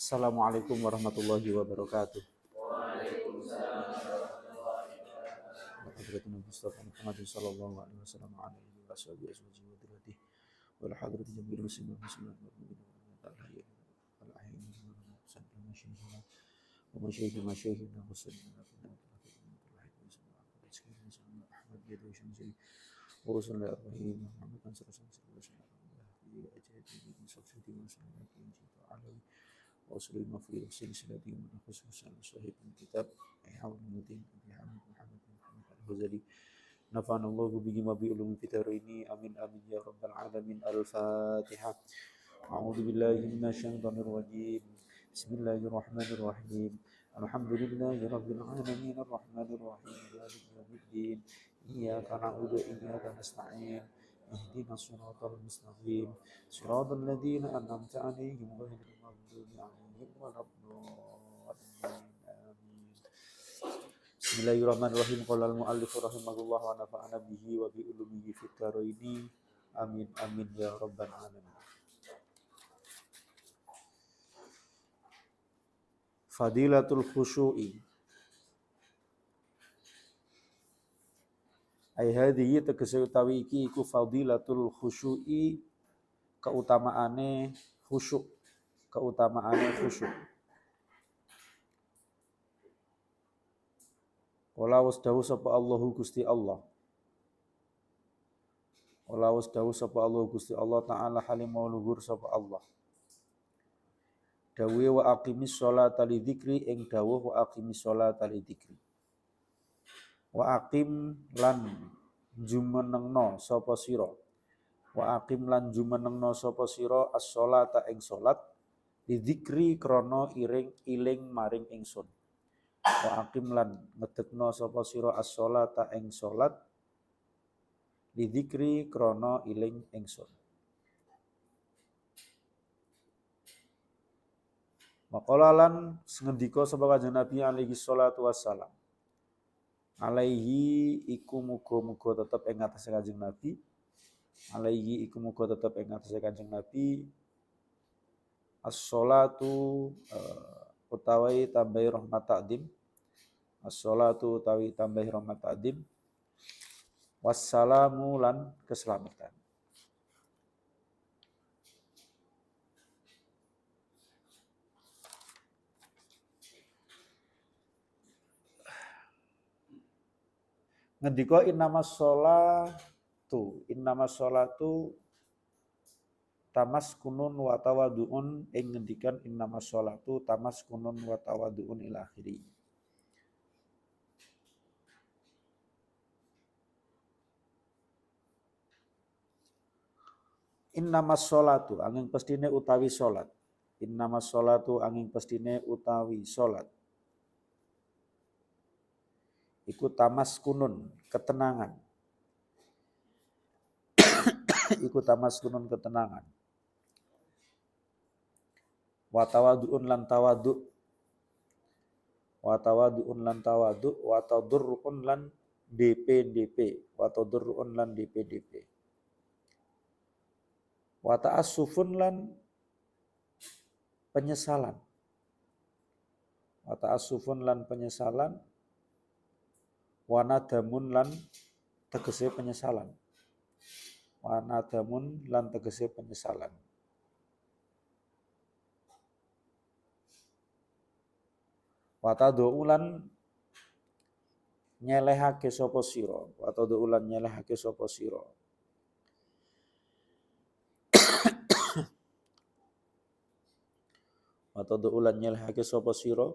Assalamualaikum warahmatullahi wabarakatuh. Hadratin Mustafa Muhammad sallallahu alaihi wasallam alaihi wa sahbihi azwajihi wa dzurriyyatihi wal hadratin jamil muslimin muslimat wal mu'minin wal hayyin wal ahyin sallallahu alaihi wa masyayikh masyayikhina wa sallallahu Ahmad yadu syamsi wa sallallahu alaihi Muhammad sallallahu alaihi wasallam wa ajadi min sabti wa sallallahu alaihi وصل المفروض سلسلة من خصوصا صحيح الكتاب حول المدين بحمد محمد الغزالي نفعنا الله به وبعلوم في الدارين آمين آمين يا رب العالمين. الفاتحة. أعوذ بالله من الشيطان الرجيم. بسم الله الرحمن الرحيم. الحمد لله رب العالمين الرحمن الرحيم مالك يوم الدين إياك نعبد وإياك نستعين اهدنا الصراط المستقيم صراط الذين أنعمت عليهم غير المغضوب عليهم ولا الضالين آمين. Bismillahirrahmanirrahim. Qala al-muallif rahimahullah wa nafa'ana bihi wa bi ulumihi fid dharain. Amin amin ya rabbal alamin. Fadilatul khusyu'i. Ai hadhihi tegese utawi iki iku fadilatul khusyu'i, keutamaane khusyuk, keutamaane khusyuk. Wala wasdahu sapa Allahu Gusti Allah. Wala wasdahu sapa Allahu Gusti Allah taala halim luhur sapa Allah. Dawuhe wa aqimis sholata li dzikri ing dawuh wa aqimis sholata li dzikri. Wa aqim lan jumenengno sapa sira. Wa aqim lan jumenengno sapa sira as-sholata ing salat li dzikri krana iling maring ingsun. Wa aqim lan ngedekno sapa sira as-sholata ing salat li dzikri krana iling ingsun. Maqala lan ngendika sapa Kanjeng Nabi alaihi salatu wassalam. Alaihi iku muga-muga tetep ing atase Kanjeng Nabi. Alaihi iku muga tetep ing atase Kanjeng Nabi. As-sholatu utawi tambahi rahmat takdim. As-sholatu utawi tambahi rahmat takdim. Wassalamu lan keselamatan. Ngendika innamas sholatu tamaskunun wa tawadduun ing ngendikan innamas sholatu tamaskunun wa tawadduun ila akhiri. Innamas sholatu angin pestine utawi salat. Innamas sholatu angin pestine utawi salat. Iku tamaskunun ketenangan. Iku tamaskunun ketenangan. Wa tawadduun lan tawaddu. Wa tawadduun lan tawaddu wa tadurrun lan DP. Wa tadurrun lan DP. Wa ta'assufun lan penyesalan. Wa ta'assufun lan penyesalan. Wa nadamun lan tegese penyesalan. Wa nadamun lan tegese penyesalan. Wa tadaulan nyelehake sapa sira. Wa tadaulan nyelehake sapa sira. Wa tadaulan nyelehake sapa sira.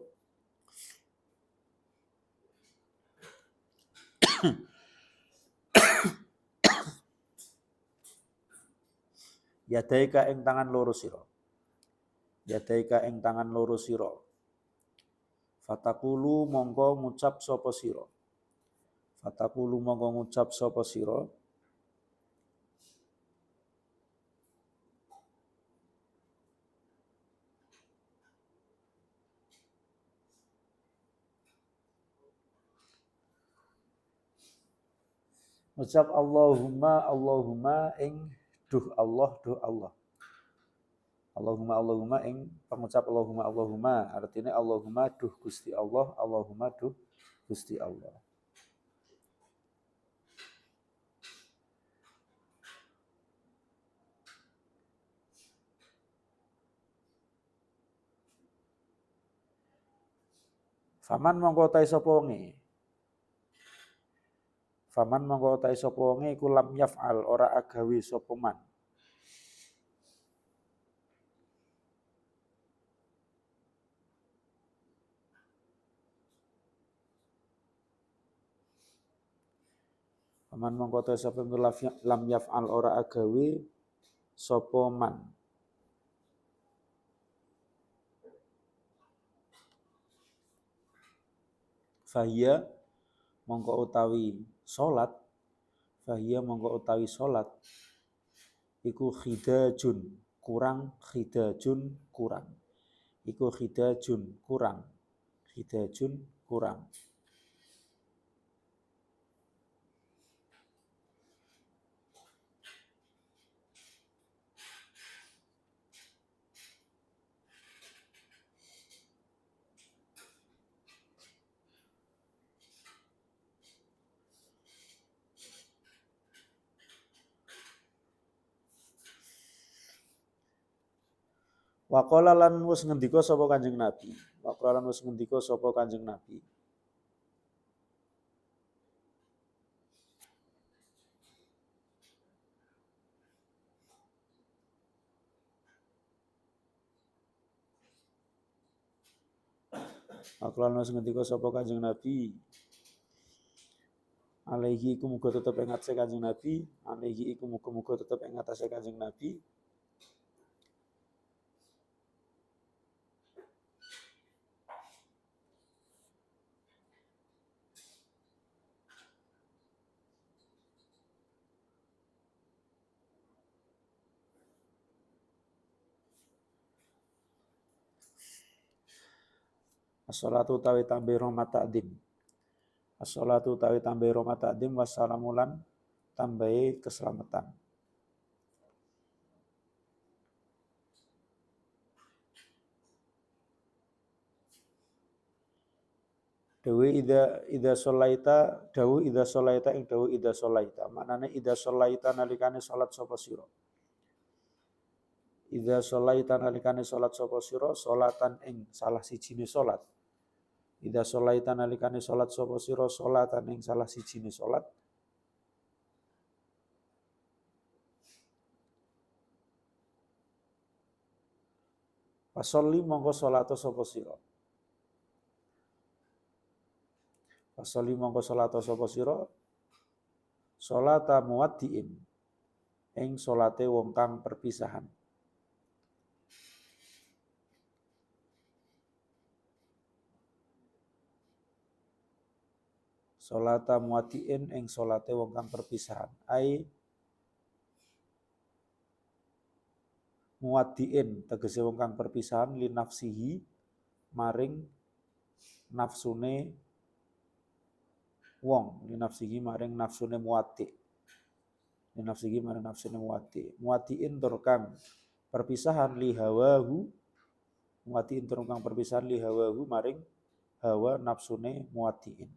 Yadaika ing tangan loro sira. Yadaika ing tangan loro sira. Fatakulu mongko ngucap sapa sira. Fatakulu mongko ngucap sapa sira. Ngucap Allahumma ing duh Allah. Allahumma ing pengucap Allahumma artinya Allahumma duh Gusti Allah, Allahumma duh Gusti Allah. Faman mongko ta sapa wonge. Faman mongko ta sapa wonge iku lam yaf'al ora agawe sapa man. Faman mongko ta sapa lam yaf'al ora agawe sapa man. Fahia mongko utawi salat iku khidajun kurang iku khidajun kurang. Waqala lan wis ngendika sapa Kanjeng Nabi. Alaihi iku muga tetep ing atase Kanjeng Nabi. As-shalatu utawi tambe rahmat ta'dim wassalamu lan tambahi keselamatan. Dawu idza sholaita maknane idza sholaita nalikane salat sapa sira. Idza sholaita nalikane salat sapa sira salatan ing salah sijine salat. Idza sholaita nalikane salat sapa sira salatan ing salah sijine salat. Fasolli mongko salata sapa sira. Fasolli mongko salata sapa sira salata muwaddiin ing salate wong kang perpisahan. Salata muwaddiin ing salate wong kang perpisahan. Ai muwaddiin tegese wong kang perpisahan li nafsihi maring nafsune wong, li nafsihi maring nafsune muwaddi. Muwaddiin tur kang perpisahan li hawahu maring hawa nafsune muwaddiin.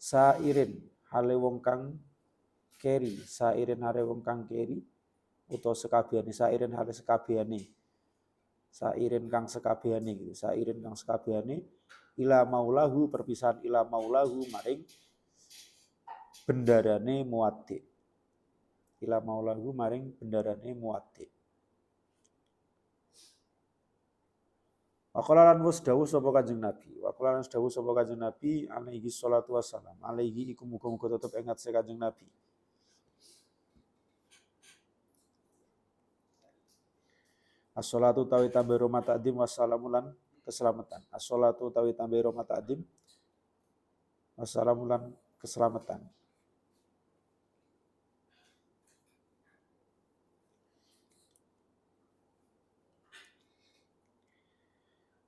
Sairin hale wong kang keri utawa sekabehane sairin hale sekabehane ila maulahu perpisahan ila maulahu maring bendarane muwaddi. Waqala lan wis dawuh sapa Kanjeng Nabi alaihi sholatu wassalam. Alaihi iku muga-muga tetep ingat se Kanjeng Nabi. As-sholatu tawi tambe rahmat ta'dim wassalamu lan keselamatan. As-sholatu tawi tambe rahmat ta'dim wassalamu lan keselamatan.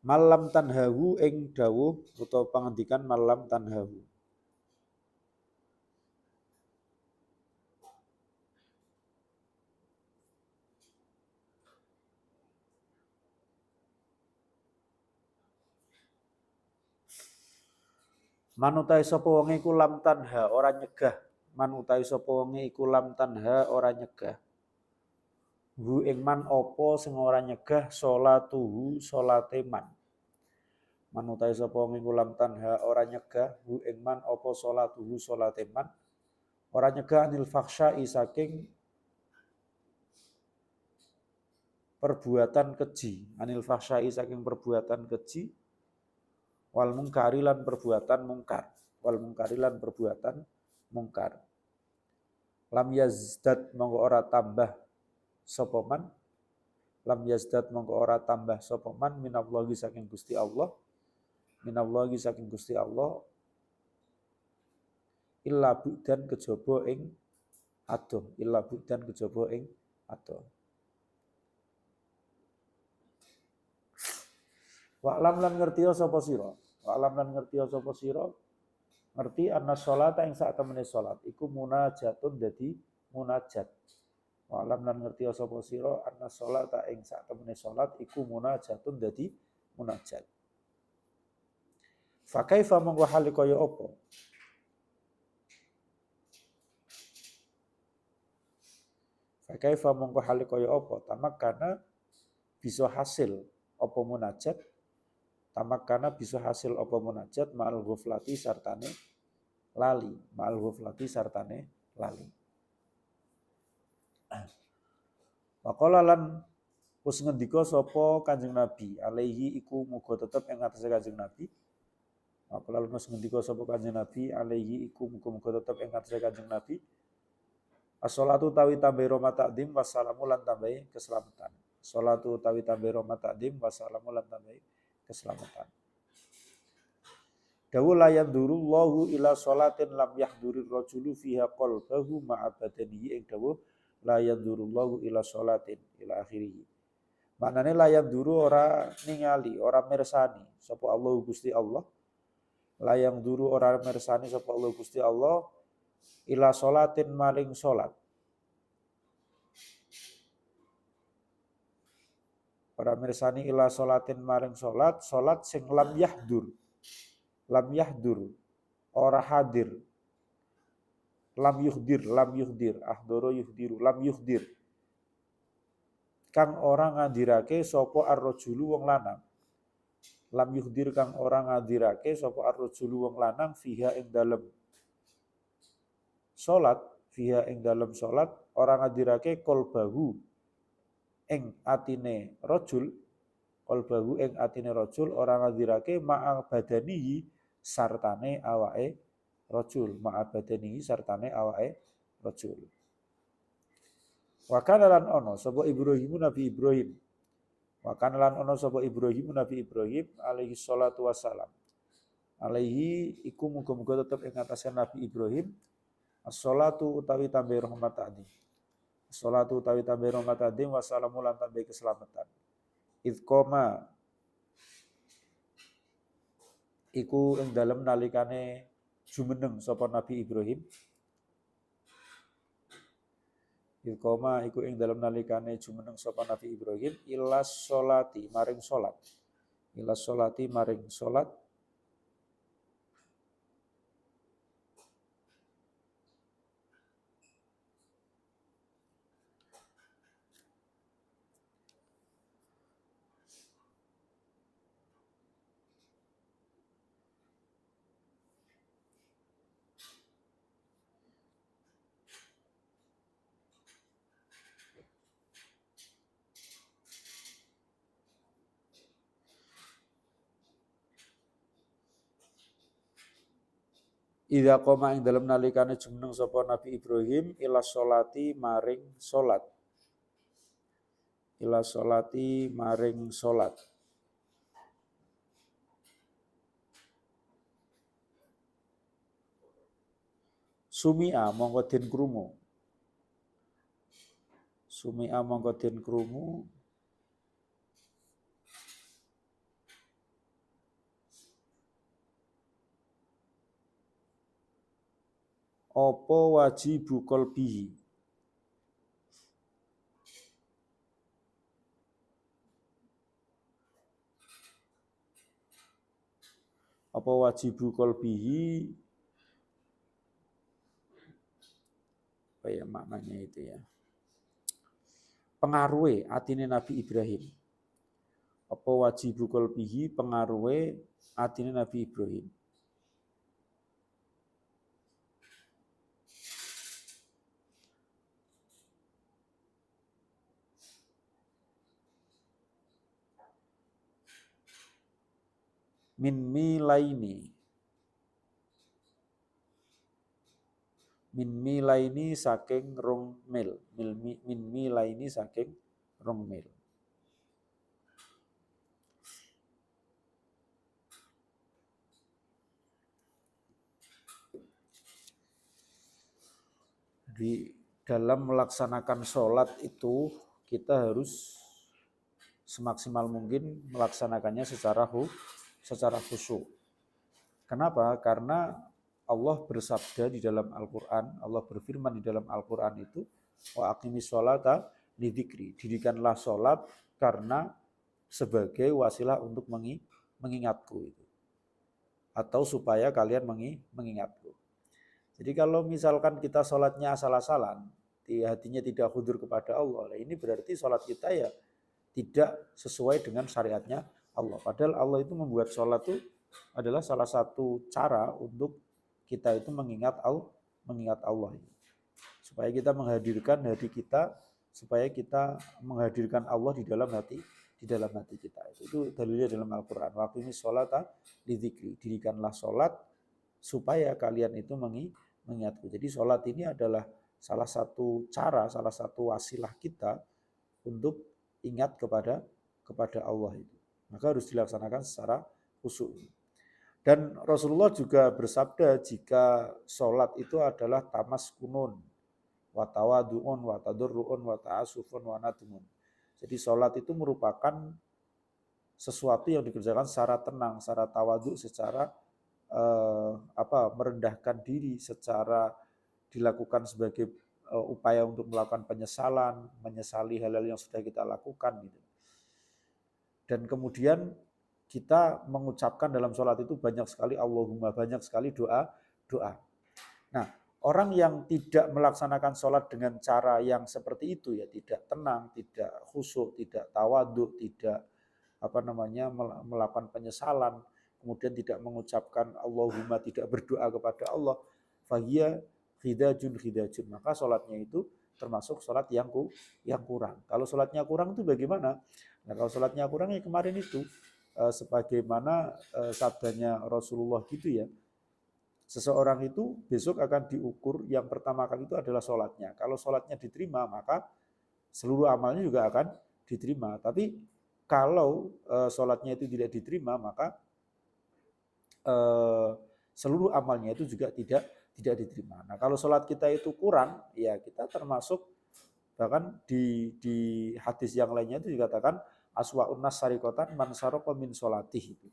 malam tanhahu ing dawuh utawa pangendikan malam tanhahu. Manutai sapa wonge iku lam tanha ora nyegah. Manutai sapa wonge iku lam tanha ora nyegah. Hu ing man apa sing ora nyegah salatuhu salate man. Manutai sapa wonge iku lam tanha ora nyegah hu ing man apa salatuhu salate man. Ora nyegah anil fakhsya'i saking perbuatan keji. Anil fakhsya'i saking perbuatan keji. Wal mungkari lan perbuatan mungkar. Wal mungkari lan perbuatan mungkar. Lam yazdad mongko ora tambah sapa man. Lam yazdad mongko ora tambah sapa man minallahi saking Gusti Allah. Minallahi saking Gusti Allah illa bu'dan kejaba ing adoh. Illa bu'dan kejaba ing adoh. Wa lam lan ngertiya sapa sira. Wa lam lan ngertiya sapa sira. Ngerti anna sholata ing sak temene salat iku munajatun dadi munajat. Wa lam lan ngertiya sapa sira anna sholata ing sak temene salat iku munajatun dadi munajat. Fa kaifa mongko hale kaya apa? Fa kaifa mongko hale kaya apa? Tamakkana bisa hasil apa munajat? Tamakkana bisa hasil apa munajat ma'al ghuflati sartane lali, ma'al ghuflati sartane lali. Waqala lan wis ngendika sapa Kanjeng Nabi, alaihi iku muga tetep ing atase Kanjeng Nabi. Waqala lan wis ngendika sapa Kanjeng Nabi, alaihi iku muga tetep ing atase Kanjeng Nabi. As-sholatu tawi tambahi roma takdim wassalamu lan tambahi keselamatan. Sholatu tawi tambahi roma takdim wassalamu lan tambahi keselamatan. Dawu la yandurullahu ila sholatin lam yahdurir rajulu fiha qalbahu ma'a badanihi ing dawuh la yandurullahu ila sholatin ila akhirih. Maknane la yanduru ora ningali, ora mirsani sapa Allah Gusti Allah. La yanduru ora mirsani sapa Allah Gusti Allah ila sholatin maring salat. Ora mirsani ila sholatin maring salat, salat sing lam yahdur. Lam yahdur ora hadir. Lam yuhdir, ahdoro yuhdiru, lam yuhdir. Kang ora ngadirake sapa ar-rajulu wong lanang. Lam yuhdir kang ora ngadirake sapa ar-rajulu wong lanang fiha ing dalem salat, fiha ing dalem salat ora ngadirake qalbahu ing atine rajul, qalbahu ing atine rajul ora ngadirake ma'a badanihi sartane awake rajul, ma'a badanihi sartane awake rajul. Wa kana lan ono sapa Ibrahim Nabi Ibrahim. Wa kana lan ono sapa Ibrahim Nabi Ibrahim alaihi salatu wassalam. Alaihi iku muga-muga tetep ing atase Nabi Ibrahim as-sholatu utawi tambahi rahmat ta'dim. As-sholatu utawi tambahi rahmat ta'dim wassalamu lan tambahi keselamatan. Idqoma iku ing dalem nalikane jumeneng sapa Nabi Ibrahim. Ilkoma iku ing dalam nalikane jumeneng sapa Nabi Ibrahim ilas sholati maring salat. Ilas sholati maring salat. Idza qoma ing dalem nalikane jumeneng sapa Nabi Ibrahim ila sholati maring salat. Ila sholati maring salat. Sumi'a mongko den krungu. Sumi'a mongko den krungu Apa wajibu qalbihi? Apa wajibu qalbihi? Apa ya maknanya itu ya? Pengaruhe atine Nabi Ibrahim. Apa wajibu qalbihi pengaruhe atine Nabi Ibrahim. Min milaini. Min milaini saking rong mil. Min milaini saking rong mil. Di dalam melaksanakan sholat itu kita harus semaksimal mungkin melaksanakannya secara khusyuk. Kenapa? Karena Allah bersabda di dalam Al-Quran, Allah berfirman di dalam Al-Quran itu, wa aqimis sholata lidzikri, dirikanlah sholat karena sebagai wasilah untuk mengingatku itu, atau supaya kalian mengingatku. Jadi kalau misalkan kita sholatnya asal-asalan, di hatinya tidak hudur kepada Allah, ini berarti sholat kita ya tidak sesuai dengan syariatnya Allah. Padahal Allah itu membuat sholat itu adalah salah satu cara untuk kita itu mengingat Allah. Supaya kita menghadirkan hati kita, supaya kita menghadirkan Allah di dalam hati kita. Itu dalilnya dalam Al-Quran. Wa aqimis sholata lidzikri, dirikanlah sholat supaya kalian itu mengingatku. Jadi sholat ini adalah salah satu cara, salah satu wasilah kita untuk ingat kepada Allah itu. Maka harus dilaksanakan secara khusyuk. Dan Rasulullah juga bersabda jika sholat itu adalah tamaskunun, wa tawadu'un, wa tadurru'un, wa ta'asufun, wa nadmun. Jadi sholat itu merupakan sesuatu yang dikerjakan secara tenang, secara tawadu, secara merendahkan diri, secara dilakukan sebagai upaya untuk melakukan penyesalan, menyesali hal-hal yang sudah kita lakukan gitu. Dan kemudian kita mengucapkan dalam sholat itu banyak sekali Allahumma, banyak sekali doa. Nah, orang yang tidak melaksanakan sholat dengan cara yang seperti itu ya, tidak tenang, tidak khusyuk, tidak tawadhu, tidak melakukan penyesalan, kemudian tidak mengucapkan Allahumma, tidak berdoa kepada Allah, fahiya khidajun, maka sholatnya itu termasuk sholat yang kurang. Kalau sholatnya kurang itu bagaimana? Nah, kalau sholatnya kurang ya kemarin itu sebagaimana sabdanya Rasulullah gitu ya, seseorang itu besok akan diukur yang pertama kali itu adalah sholatnya. Kalau sholatnya diterima maka seluruh amalnya juga akan diterima. Tapi kalau sholatnya itu tidak diterima maka seluruh amalnya itu juga tidak diterima. Nah, kalau sholat kita itu kurang, ya kita termasuk, bahkan di hadis yang lainnya itu dikatakan aswa'un nas sarikotan man saroko min sholatih. Itu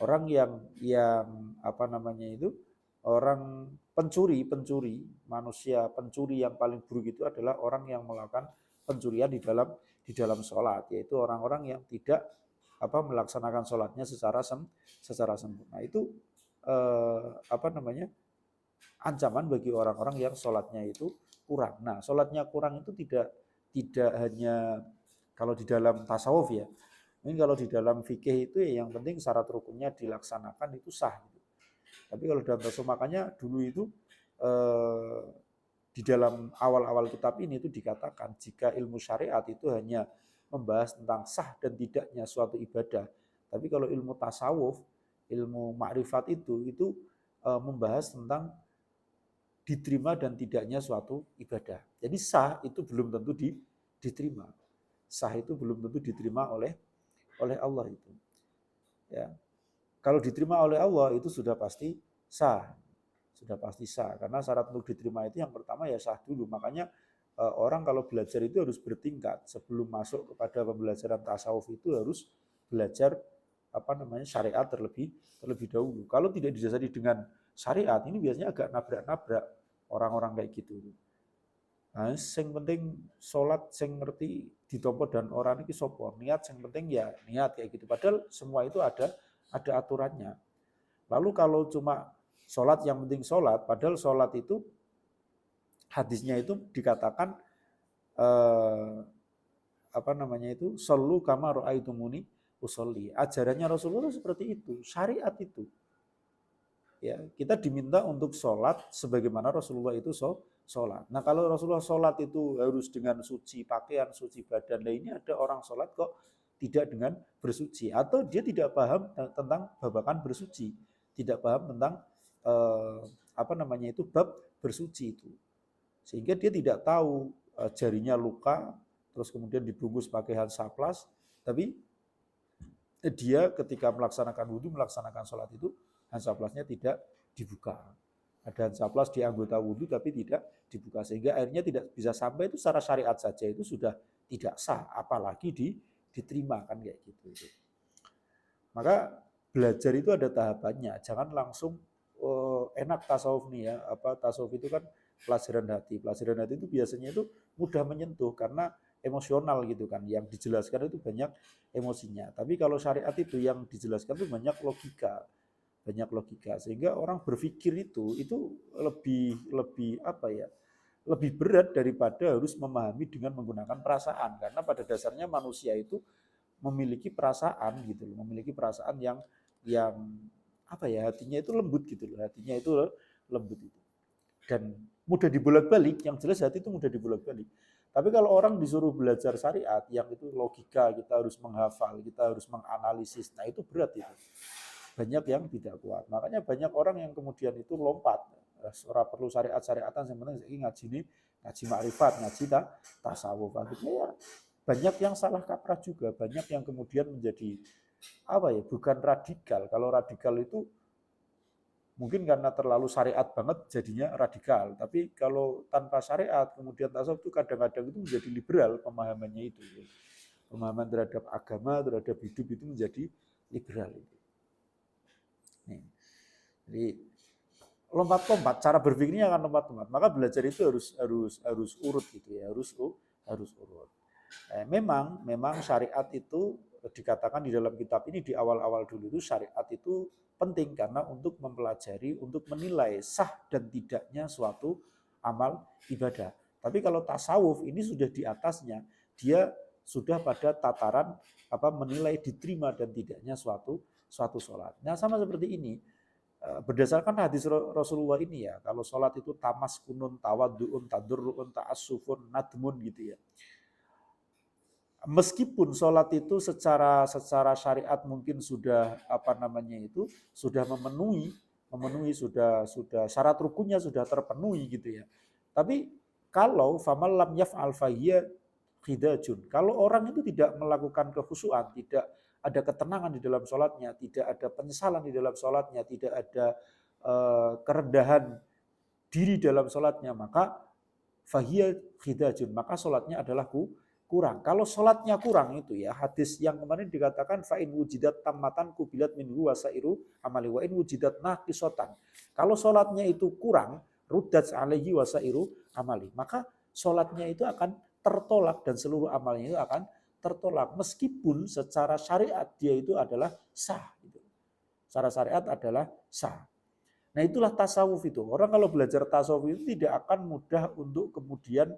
orang yang orang pencuri, manusia pencuri yang paling buruk itu adalah orang yang melakukan pencurian di dalam sholat, yaitu orang-orang yang tidak melaksanakan sholatnya secara sempurna. Itu ancaman bagi orang-orang yang sholatnya itu kurang. Nah, sholatnya kurang itu tidak hanya kalau di dalam tasawuf ya. Mungkin kalau di dalam fikih itu ya yang penting syarat rukunnya dilaksanakan itu sah. Tapi kalau dalam tasawuf makanya dulu itu di dalam awal-awal kitab ini itu dikatakan jika ilmu syariat itu hanya membahas tentang sah dan tidaknya suatu ibadah. Tapi kalau ilmu tasawuf, ilmu makrifat itu membahas tentang diterima dan tidaknya suatu ibadah. Jadi sah itu belum tentu diterima. Sah itu belum tentu diterima oleh Allah itu. Ya. Kalau diterima oleh Allah itu sudah pasti sah. Sudah pasti sah. Karena syarat untuk diterima itu yang pertama ya sah dulu. Makanya orang kalau belajar itu harus bertingkat. Sebelum masuk kepada pembelajaran tasawuf itu harus belajar syariat terlebih dahulu. Kalau tidak didasari dengan syariat ini biasanya agak nabrak-nabrak. orang-orang kayak gitu. Nah, sing penting sholat sing ngerti ditompo dan orang ini sopor niat sing penting ya niat kayak gitu. Padahal semua itu ada aturannya. Lalu kalau cuma sholat yang penting sholat, padahal sholat itu hadisnya itu dikatakan apa namanya itu sallu kama ra'aitumuni usolli. Ajarannya Rasulullah seperti itu, syariat itu. Ya, kita diminta untuk sholat sebagaimana Rasulullah itu sholat. Nah kalau Rasulullah sholat itu harus dengan suci pakaian, suci badan. Nah ini ada orang sholat kok tidak dengan bersuci. Atau dia tidak paham tentang babakan bersuci. Tidak paham tentang apa namanya itu bab bersuci itu. Sehingga dia tidak tahu jarinya luka, terus kemudian dibungkus pakai hansaplas, tapi dia ketika melaksanakan wudhu, melaksanakan sholat itu, hansaplasnya tidak dibuka. Ada hansaplas di anggota wudhu tapi tidak dibuka. Sehingga airnya tidak bisa sampai itu secara syariat saja itu sudah tidak sah. Apalagi diterima kan kayak gitu. Maka belajar itu ada tahapannya. Jangan langsung enak tasawuf nih ya. Tasawuf itu kan pelajaran hati. Pelajaran hati itu biasanya itu mudah menyentuh karena emosional gitu kan. Yang dijelaskan itu banyak emosinya. Tapi kalau syariat itu yang dijelaskan itu banyak logika. Banyak logika sehingga orang berpikir itu lebih apa ya? Lebih berat daripada harus memahami dengan menggunakan perasaan karena pada dasarnya manusia itu memiliki perasaan gitu loh, memiliki perasaan yang apa ya, hatinya itu lembut gitu loh, hatinya itu lembut itu. Dan mudah dibolak-balik, yang jelas hati itu mudah dibolak-balik. Tapi kalau orang disuruh belajar syariat yang itu logika, kita harus menghafal, kita harus menganalisis, nah itu berat itu. Banyak yang tidak kuat. Makanya banyak orang yang kemudian itu lompat. Orang perlu syariat-syariatan yang penting ngaji makrifat, ngaji tasawuf. Akhirnya ya banyak yang salah kaprah juga, banyak yang kemudian menjadi apa ya, bukan radikal. Kalau radikal itu mungkin karena terlalu syariat banget jadinya radikal. Tapi kalau tanpa syariat kemudian tasawuf itu kadang-kadang itu menjadi liberal pemahamannya itu. Pemahaman terhadap agama, terhadap hidup itu menjadi liberal itu. Nih. Jadi lompat-lompat, cara berpikirnya akan lompat-lompat. Maka belajar itu harus urut gitu ya, harus urut. Memang syariat itu dikatakan di dalam kitab ini di awal-awal dulu itu syariat itu penting karena untuk mempelajari, untuk menilai sah dan tidaknya suatu amal ibadah. Tapi kalau tasawuf ini sudah di atasnya, dia sudah pada tataran menilai diterima dan tidaknya suatu sholat. Nah sama seperti ini, berdasarkan hadis Rasulullah ini ya, kalau sholat itu tamas kunun, tawaddu'un, tadurru'un, ta'assufun, nadmun gitu ya. Meskipun sholat itu secara syariat mungkin sudah sudah memenuhi sudah syarat rukunnya sudah terpenuhi gitu ya. Tapi kalau famal lam yaf'al fahiya khidajun. Kalau orang itu tidak melakukan kekhusyuan, tidak ada ketenangan di dalam sholatnya, tidak ada penyesalan di dalam sholatnya, tidak ada kerendahan diri dalam sholatnya, maka fahiya khidajun, maka sholatnya adalah kurang. Kalau sholatnya kurang itu ya, hadis yang kemarin dikatakan fa'in wujidat tammatan kubilat minhu wasairu amali wa in wujidat naqisotan. Kalau sholatnya itu kurang, ruddat alaihi wasairu amali, maka sholatnya itu akan tertolak dan seluruh amalnya itu akan tertolak. Meskipun secara syariat dia itu adalah sah. Secara syariat adalah sah. Nah itulah tasawuf itu. Orang kalau belajar tasawuf itu tidak akan mudah untuk kemudian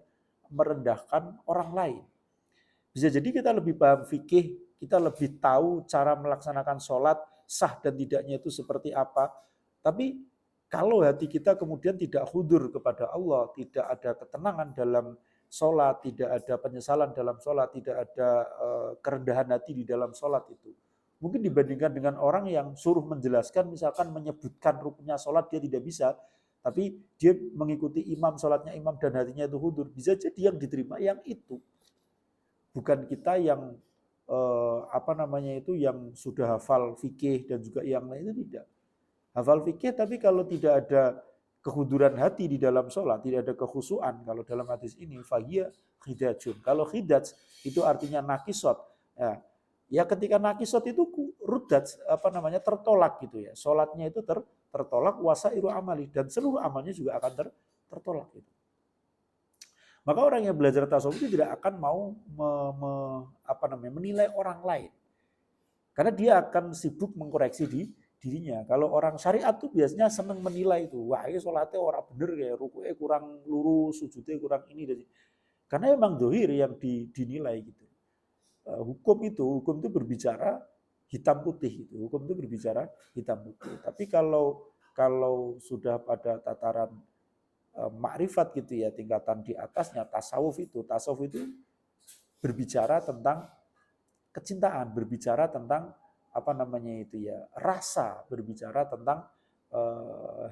merendahkan orang lain. Bisa jadi kita lebih paham fikih, kita lebih tahu cara melaksanakan sholat, sah dan tidaknya itu seperti apa. Tapi kalau hati kita kemudian tidak hudur kepada Allah, tidak ada ketenangan dalam sholat, tidak ada penyesalan dalam sholat, tidak ada kerendahan hati di dalam sholat itu. Mungkin dibandingkan dengan orang yang suruh menjelaskan, misalkan menyebutkan rukunnya sholat, dia tidak bisa. Tapi dia mengikuti imam, sholatnya imam dan hatinya itu hudur. Bisa jadi yang diterima yang itu. Bukan kita yang yang sudah hafal fikih dan juga yang lain itu tidak. Hafal fikih tapi kalau tidak ada kehuduran hati di dalam sholat, tidak ada kekhusyuan. Kalau dalam hadis ini fahiya khidajun. Kalau khidaj itu artinya nakisot. Ya ketika nakisot itu rudat tertolak gitu ya. Sholatnya itu tertolak wasairu amali dan seluruh amalnya juga akan tertolak itu. Maka orang yang belajar tasawuf itu tidak akan mau menilai orang lain. Karena dia akan sibuk mengkoreksi dirinya. Kalau orang syariat tuh biasanya senang menilai itu. Wah, ini sholatnya orang bener ya, rukuknya kurang lurus, sujudnya kurang ini. Karena emang dohir yang dinilai gitu. Hukum itu berbicara hitam putih itu. Hukum itu berbicara hitam putih. Tapi kalau sudah pada tataran makrifat gitu ya, tingkatan di atasnya tasawuf itu berbicara tentang kecintaan, berbicara tentang rasa, berbicara tentang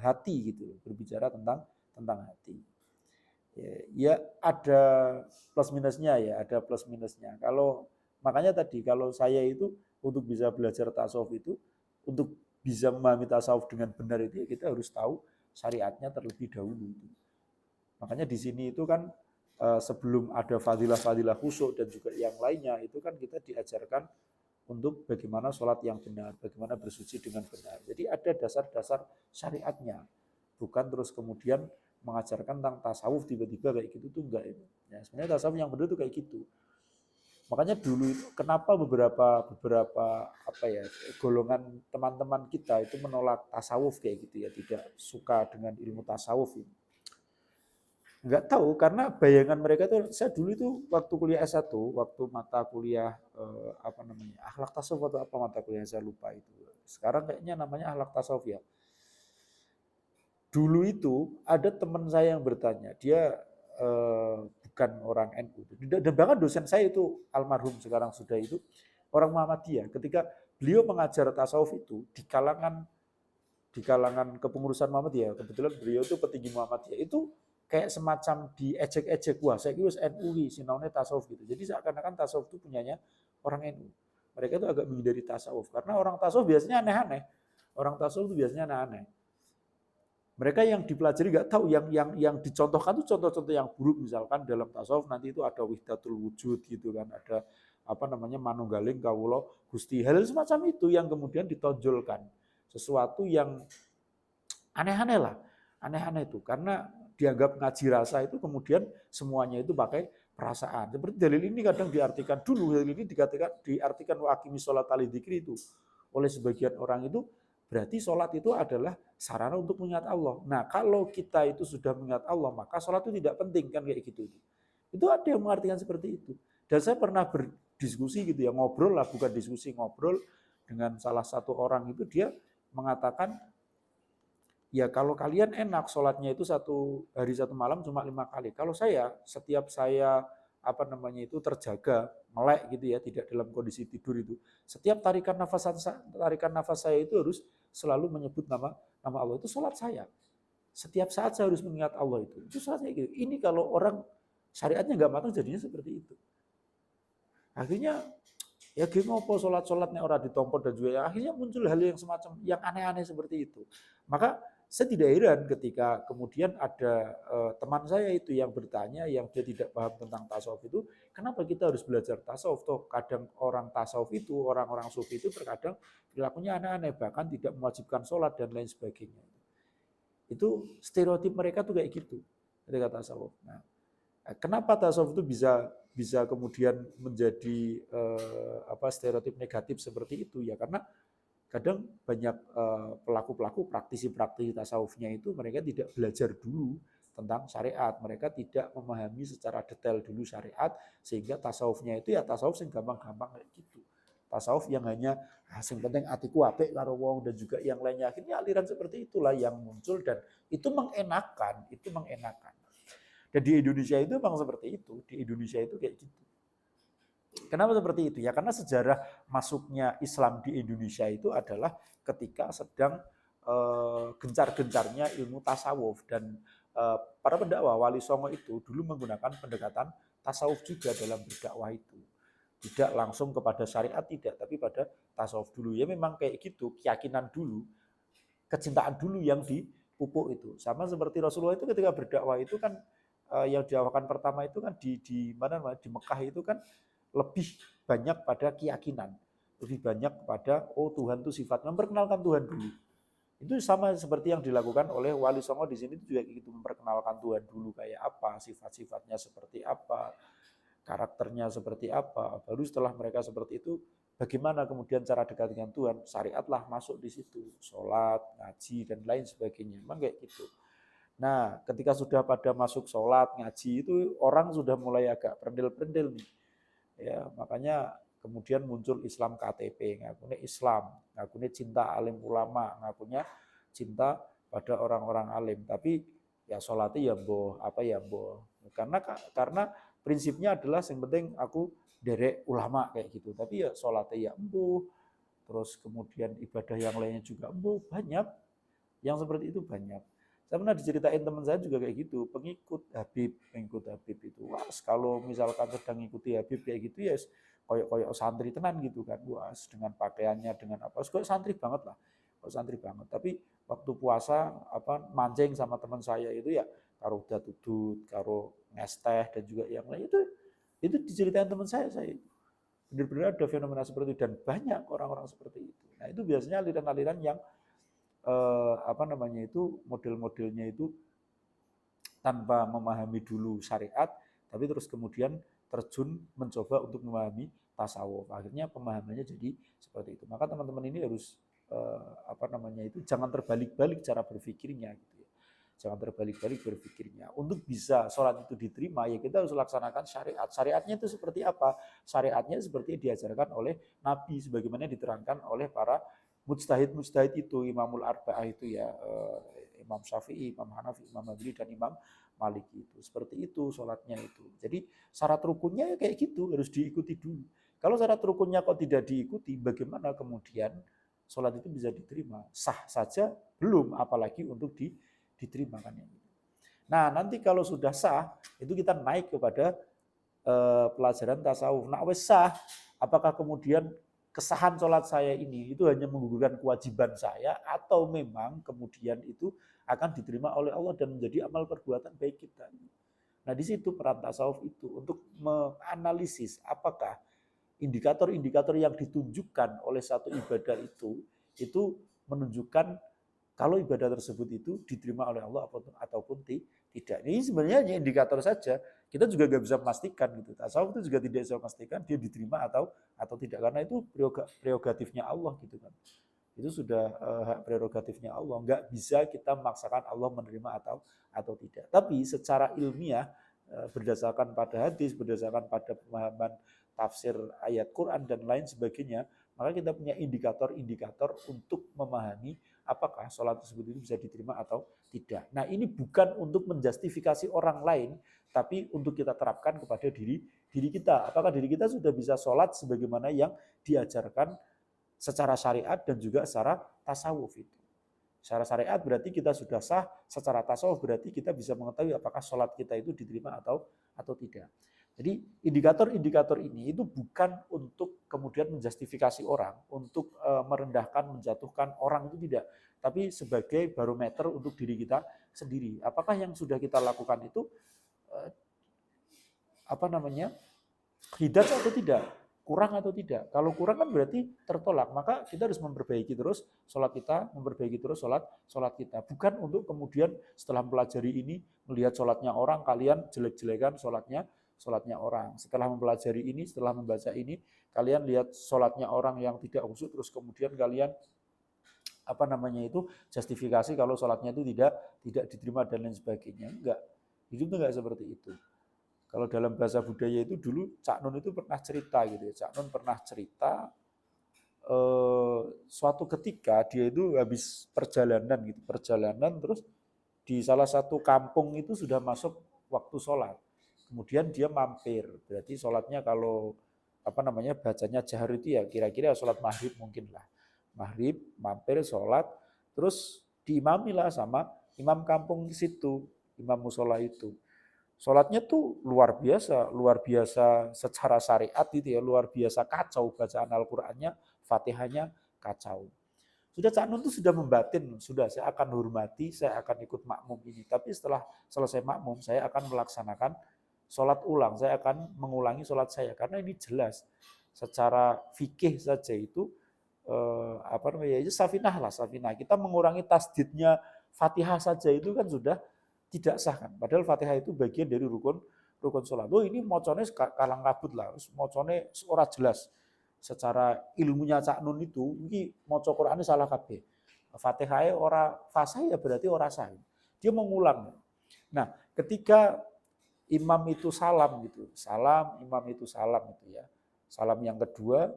hati gitu, berbicara tentang hati. Ya ada plus minusnya ya, ada plus minusnya. Makanya tadi kalau saya itu untuk bisa belajar tasawuf itu, untuk bisa memahami tasawuf dengan benar itu, ya kita harus tahu syariatnya terlebih dahulu. Makanya di sini itu kan sebelum ada fadilah-fadilah khusyuk dan juga yang lainnya, itu kan kita diajarkan untuk bagaimana sholat yang benar, bagaimana bersuci dengan benar. Jadi ada dasar-dasar syariatnya, bukan terus kemudian mengajarkan tentang tasawuf tiba-tiba kayak gitu tuh enggak itu. Ya, sebenarnya tasawuf yang benar itu kayak gitu. Makanya dulu itu kenapa beberapa golongan teman-teman kita itu menolak tasawuf kayak gitu ya, tidak suka dengan ilmu tasawuf ini. Enggak tahu karena bayangan mereka tuh, saya dulu itu waktu kuliah S1, waktu mata kuliah akhlak tasawuf atau apa mata kuliah saya lupa itu. Sekarang kayaknya namanya akhlak tasawuf ya. Dulu itu ada teman saya yang bertanya, dia bukan orang NU. Dan bahkan dosen saya itu almarhum sekarang sudah itu orang Muhammadiyah. Ketika beliau mengajar tasawuf itu di kalangan kepengurusan Muhammadiyah, kebetulan beliau itu petinggi Muhammadiyah, itu kayak semacam diejek-ejek, wah saya kira NU sinaune tasawuf gitu. Jadi seakan-akan tasawuf itu punyanya orang NU. Mereka itu agak menghindari tasawuf karena orang tasawuf biasanya aneh-aneh. Orang tasawuf itu biasanya aneh-aneh. Mereka yang dipelajari nggak tahu, yang dicontohkan itu contoh-contoh yang buruk, misalkan dalam tasawuf nanti itu ada wahdatul wujud gitu kan, ada manunggaling kawula Gusti, hal semacam itu yang kemudian ditonjolkan, sesuatu yang aneh-aneh lah, aneh-aneh itu karena dianggap ngaji rasa itu kemudian semuanya itu pakai perasaan. Seperti dalil ini kadang diartikan dulu, dalil ini diartikan wa aqimis sholat ali dzikri itu oleh sebagian orang itu berarti sholat itu adalah sarana untuk mengingat Allah. Nah kalau kita itu sudah mengingat Allah maka sholat itu tidak penting kan kayak gitu. Itu ada yang mengartikan seperti itu. Dan saya pernah berdiskusi gitu ya, ngobrol lah, bukan diskusi, ngobrol dengan salah satu orang itu, dia mengatakan ya kalau kalian enak sholatnya itu satu hari satu malam cuma 5 kali. Kalau setiap saya terjaga, melek gitu ya, tidak dalam kondisi tidur itu, setiap tarikan nafas saya itu harus selalu menyebut nama Allah. Itu sholat saya. Setiap saat saya harus mengingat Allah itu. Itu sholat saya gitu. Ini kalau orang syariatnya nggak matang jadinya seperti itu. Akhirnya ya gimana sholat-sholatnya orang ditompo dan juga ya, akhirnya muncul hal yang semacam yang aneh-aneh seperti itu. Maka saya tidak heran ketika kemudian ada teman saya itu yang bertanya, yang dia tidak paham tentang tasawuf itu, kenapa kita harus belajar tasawuf? Toh kadang orang tasawuf itu, orang-orang sufi itu terkadang perilakunya aneh-aneh, bahkan tidak mewajibkan sholat dan lain sebagainya. Itu stereotip mereka tuh kayak gitu ketika tasawuf. Nah, kenapa tasawuf itu bisa kemudian menjadi stereotip negatif seperti itu ya, karena kadang banyak pelaku-pelaku praktisi tasawufnya itu mereka tidak belajar dulu tentang syariat, mereka tidak memahami secara detail dulu syariat, sehingga tasawufnya itu ya tasawuf yang gampang-gampang kayak gitu. Tasawuf yang hanya sing penting atiku apik karo wong dan juga yang lainnya, akhirnya aliran seperti itulah yang muncul dan itu mengenakan, Dan di Indonesia itu memang seperti itu, di Indonesia itu kayak gitu. Kenapa seperti itu? Ya karena sejarah masuknya Islam di Indonesia itu adalah ketika sedang gencar-gencarnya ilmu tasawuf, dan para pendakwah Wali Songo itu dulu menggunakan pendekatan tasawuf juga dalam berdakwah itu. Tidak langsung kepada syariat, tidak, tapi pada tasawuf dulu. Ya memang kayak gitu, keyakinan dulu, kecintaan dulu yang dipupuk itu. Sama seperti Rasulullah itu ketika berdakwah itu kan yang diawakan pertama itu kan di Mekah itu kan lebih banyak pada keyakinan, lebih banyak kepada Tuhan itu sifat, memperkenalkan Tuhan dulu. Itu sama seperti yang dilakukan oleh Wali Songo di sini juga gitu, memperkenalkan Tuhan dulu kayak apa, sifat-sifatnya seperti apa, karakternya seperti apa. Baru setelah mereka seperti itu, bagaimana kemudian cara dekat dengan Tuhan, syariatlah masuk di situ, sholat, ngaji dan lain sebagainya. Memang kayak gitu. Nah, ketika sudah pada masuk sholat, ngaji itu orang sudah mulai agak perendil-perendil nih. Ya, makanya kemudian muncul Islam KTP, ngakunya Islam, ngakunya cinta alim ulama, ngakunya cinta pada orang-orang alim. Tapi ya sholatnya ya boh, apa ya boh. Karena prinsipnya adalah yang penting aku derek ulama kayak gitu. Tapi ya sholatnya ya embuh, terus kemudian ibadah yang lainnya juga embuh, banyak. Yang seperti itu banyak. Saya pernah diceritain teman saya juga kayak gitu, pengikut Habib itu. Wah, kalau misalkan sedang ngikuti Habib kayak gitu ya koyok-koyok santri tenan gitu kan. Wah, dengan pakaiannya dengan apa, kayak santri banget lah. Kok santri banget. Tapi waktu puasa apa mancing sama teman saya itu ya karo udah tudut, karo ngesteh dan juga yang lain itu diceritain teman saya benar-benar ada fenomena seperti itu dan banyak orang-orang seperti itu. Nah, itu biasanya aliran-aliran yang model-modelnya itu tanpa memahami dulu syariat, tapi terus kemudian terjun mencoba untuk memahami tasawuf. Akhirnya pemahamannya jadi seperti itu. Maka teman-teman ini harus jangan terbalik-balik cara berpikirnya gitu ya. Jangan terbalik-balik berpikirnya. Untuk bisa sholat itu diterima, ya kita harus laksanakan syariat. Syariatnya itu seperti apa? Syariatnya seperti diajarkan oleh Nabi, sebagaimana diterangkan oleh para mujtahid itu, Imamul Arba'ah itu ya, Imam Syafi'i, Imam Hanafi, Imam Maliki dan Imam Maliki itu. Seperti itu sholatnya itu. Jadi syarat rukunnya ya kayak gitu, harus diikuti dulu. Kalau syarat rukunnya kok tidak diikuti, bagaimana kemudian sholat itu bisa diterima? Sah saja belum, apalagi untuk diterima kan ya. Nah, nanti kalau sudah sah, itu kita naik kepada pelajaran tasawuf. Nah, wes sah, apakah kemudian kesahan sholat saya ini itu hanya menggugurkan kewajiban saya atau memang kemudian itu akan diterima oleh Allah dan menjadi amal perbuatan baik kita. Nah, di situ peran tasawuf itu untuk menganalisis apakah indikator-indikator yang ditunjukkan oleh satu ibadah itu menunjukkan kalau ibadah tersebut itu diterima oleh Allah ataupun tidak. Ini sebenarnya hanya indikator saja. Kita juga nggak bisa memastikan gitu. Tasawuf itu juga tidak bisa memastikan dia diterima atau tidak, karena itu prerogatifnya Allah gitu kan. Itu sudah hak prerogatifnya Allah. Nggak bisa kita memaksakan Allah menerima atau tidak. Tapi secara ilmiah berdasarkan pada hadis, berdasarkan pada pemahaman tafsir ayat Quran dan lain sebagainya, maka kita punya indikator-indikator untuk memahami apakah sholat tersebut itu bisa diterima atau tidak. Nah, ini bukan untuk menjustifikasi orang lain, tapi untuk kita terapkan kepada diri kita. Apakah diri kita sudah bisa sholat sebagaimana yang diajarkan secara syariat dan juga secara tasawuf itu. Secara syariat berarti kita sudah sah, secara tasawuf berarti kita bisa mengetahui apakah sholat kita itu diterima atau tidak. Jadi indikator-indikator ini itu bukan untuk kemudian menjustifikasi orang, untuk merendahkan, menjatuhkan orang, itu tidak. Tapi sebagai barometer untuk diri kita sendiri. Apakah yang sudah kita lakukan itu hidayah atau tidak? Kurang atau tidak? Kalau kurang kan berarti tertolak, maka kita harus memperbaiki terus sholat kita, memperbaiki terus sholat kita. Bukan untuk kemudian setelah mempelajari ini, melihat sholatnya orang, kalian jelek-jelekan sholatnya orang. Setelah mempelajari ini, setelah membaca ini, kalian lihat sholatnya orang yang tidak khusyuk, terus kemudian kalian justifikasi kalau sholatnya itu tidak diterima dan lain sebagainya. Enggak, hidup itu enggak seperti itu. Kalau dalam bahasa budaya itu dulu Cak Nun itu pernah cerita gitu ya. Cak Nun pernah cerita suatu ketika dia itu habis perjalanan terus di salah satu kampung itu sudah masuk waktu sholat. Kemudian dia mampir, berarti sholatnya kalau bacanya jahar itu ya kira-kira sholat maghrib mungkin lah. Maghrib, mampir sholat, terus diimami lah sama imam kampung di situ, imam musola itu. Sholatnya tuh luar biasa secara syariat itu ya, luar biasa kacau bacaan Al-Qur'annya, Fatihahnya kacau. Sudah Cak Nun tuh sudah membatin, sudah saya akan hormati, saya akan ikut makmum ini. Tapi setelah selesai makmum, saya akan melaksanakan sholat ulang, saya akan mengulangi sholat saya. Karena ini jelas, secara fikih saja itu apa namanya itu safinah lah, safinah. Kita mengurangi tasdidnya Fatihah saja itu kan sudah tidak sah kan. Padahal Fatihah itu bagian dari rukun rukun sholat. Oh ini mocone kalang kabut lah, mocone ora jelas. Secara ilmunya Cak Nun itu, ini moco Qur'annya salah kabeh. Fatihahnya ora fasih ya berarti ora sah. Dia mengulang. Nah, ketika imam itu salam gitu, salam, imam itu salam gitu ya. Salam yang kedua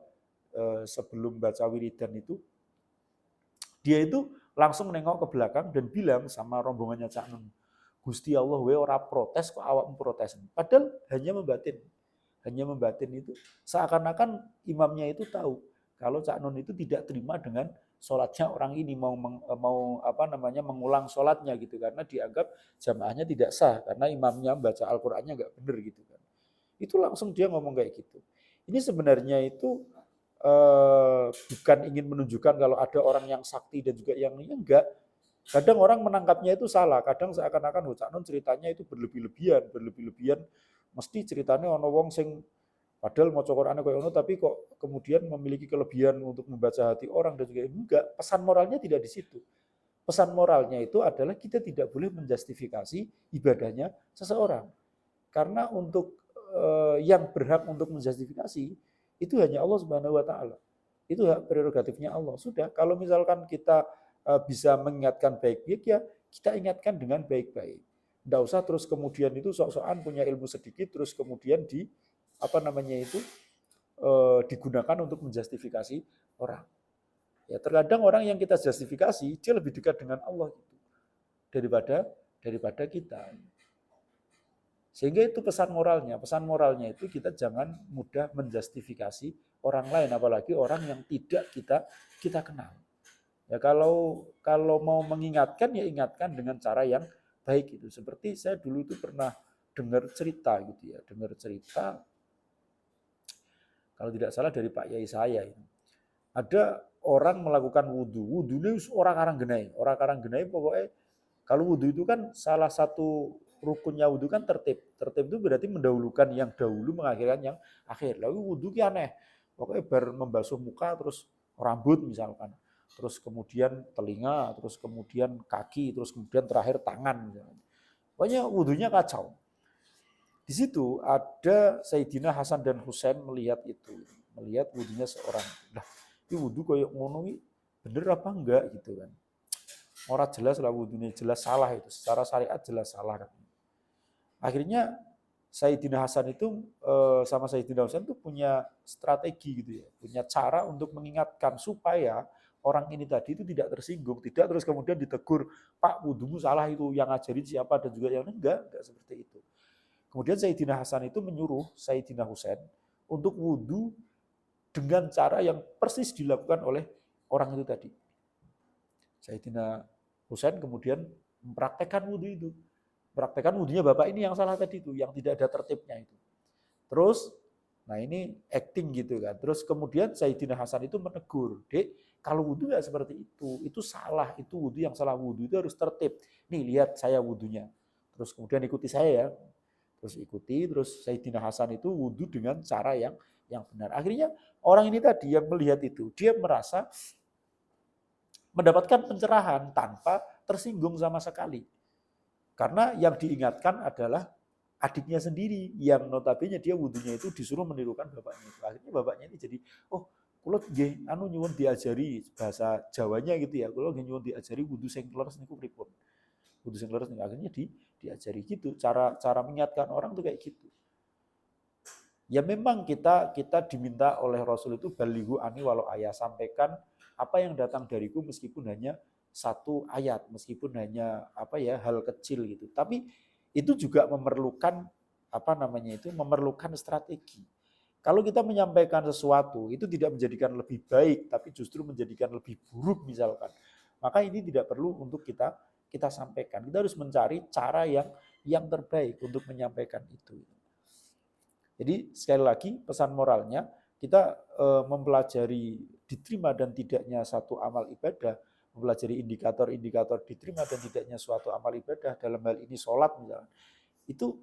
sebelum baca wiridan itu, dia itu langsung nengok ke belakang dan bilang sama rombongannya Cak Nun, Gusti Allah we ora protes kok awakmu protes. Padahal hanya membatin itu seakan-akan imamnya itu tahu kalau Cak Nun itu tidak terima dengan sholatnya orang ini mau apa namanya mengulang sholatnya gitu karena dianggap jamaahnya tidak sah karena imamnya baca Al-Qur'annya nggak benar gitu kan. Itu langsung dia ngomong kayak gitu. Ini sebenarnya itu bukan ingin menunjukkan kalau ada orang yang sakti dan juga yang ini enggak. Kadang orang menangkapnya itu salah, kadang seakan-akan Cak Nun ceritanya itu berlebih-lebihan, mesti ceritanya ono wong sing padahal maca Qur'ane koyo ngono tapi kok kemudian memiliki kelebihan untuk membaca hati orang dan juga enggak. Pesan moralnya tidak di situ. Pesan moralnya itu adalah kita tidak boleh menjustifikasi ibadahnya seseorang. Karena untuk yang berhak untuk menjustifikasi itu hanya Allah Subhanahu wa taala. Itu hak prerogatifnya Allah. Sudah, kalau misalkan kita bisa mengingatkan baik-baik ya kita ingatkan dengan baik-baik. Tidak usah terus kemudian itu sok-sokan punya ilmu sedikit terus kemudian di apa namanya itu digunakan untuk menjustifikasi orang. Ya terkadang orang yang kita justifikasi dia lebih dekat dengan Allah gitu, daripada kita. Sehingga itu pesan moralnya. Pesan moralnya itu kita jangan mudah menjustifikasi orang lain, apalagi orang yang tidak kita kenal. Ya kalau mau mengingatkan ya ingatkan dengan cara yang baik itu. Seperti saya dulu itu pernah dengar cerita gitu ya, dengar cerita kalau tidak salah dari Pak Yai saya ini. Ada orang melakukan wudhu. Wudhu ini orang karang genai pokoknya kalau wudhu itu kan salah satu rukunnya wudhu kan tertib. Tertib itu berarti mendahulukan yang dahulu mengakhirkan yang akhir. Lalu wudhu ki aneh. Pokoknya membasuh muka terus rambut misalkan. Terus kemudian telinga, terus kemudian kaki, terus kemudian terakhir tangan. Misalkan. Pokoknya wudhunya kacau. Di situ ada Sayyidina Hasan dan Husain melihat itu. Melihat wudhunya seorang. Nah, ini wudhu kayak ngono bener apa enggak gitu kan. Orang jelas lah wudhunya, jelas salah itu. Secara syariat jelas salah kan. Akhirnya Sayyidina Hasan itu sama Sayyidina Husain itu punya strategi gitu ya. Punya cara untuk mengingatkan supaya orang ini tadi itu tidak tersinggung. Tidak terus kemudian ditegur, Pak wudhumu salah itu, yang ngajarin siapa dan juga yang enggak seperti itu. Kemudian Sayyidina Hasan itu menyuruh Sayyidina Husain untuk wudhu dengan cara yang persis dilakukan oleh orang itu tadi. Sayyidina Husain kemudian mempraktekkan wudhu itu. Praktekkan wudhunya bapak ini yang salah tadi itu, yang tidak ada tertibnya itu. Terus, nah ini acting gitu kan. Terus kemudian Sayyidina Hasan itu menegur, Dek, kalau wudhu nggak seperti itu salah, itu wudhu yang salah, wudhu itu harus tertib. Nih lihat saya wudhunya. Terus kemudian ikuti saya ya. Terus ikuti, terus Sayyidina Hasan itu wudhu dengan cara yang benar. Akhirnya orang ini tadi yang melihat itu, dia merasa mendapatkan pencerahan tanpa tersinggung sama sekali. Karena yang diingatkan adalah adiknya sendiri yang notabene dia wudhunya itu disuruh menirukan bapaknya. Akhirnya bapaknya ini jadi, oh kula nggih anu nyuwun diajari bahasa Jawanya gitu ya. Kula nggih nyuwun diajari wudhu sing leres niku pripun. Wudhu sing leres niku akhirnya diajari gitu. Cara mengingatkan orang tuh kayak gitu. Ya memang kita diminta oleh Rasul itu balighu ani walau ayat, sampaikan apa yang datang dariku meskipun hanya satu ayat, meskipun hanya apa ya hal kecil gitu. Tapi itu juga memerlukan apa namanya itu memerlukan strategi. Kalau kita menyampaikan sesuatu itu tidak menjadikan lebih baik tapi justru menjadikan lebih buruk misalkan. Maka ini tidak perlu untuk kita sampaikan. Kita harus mencari cara yang terbaik untuk menyampaikan itu. Jadi sekali lagi pesan moralnya kita mempelajari diterima dan tidaknya satu amal ibadah, mempelajari indikator-indikator diterima dan tidaknya suatu amal ibadah dalam hal ini sholat misalnya, itu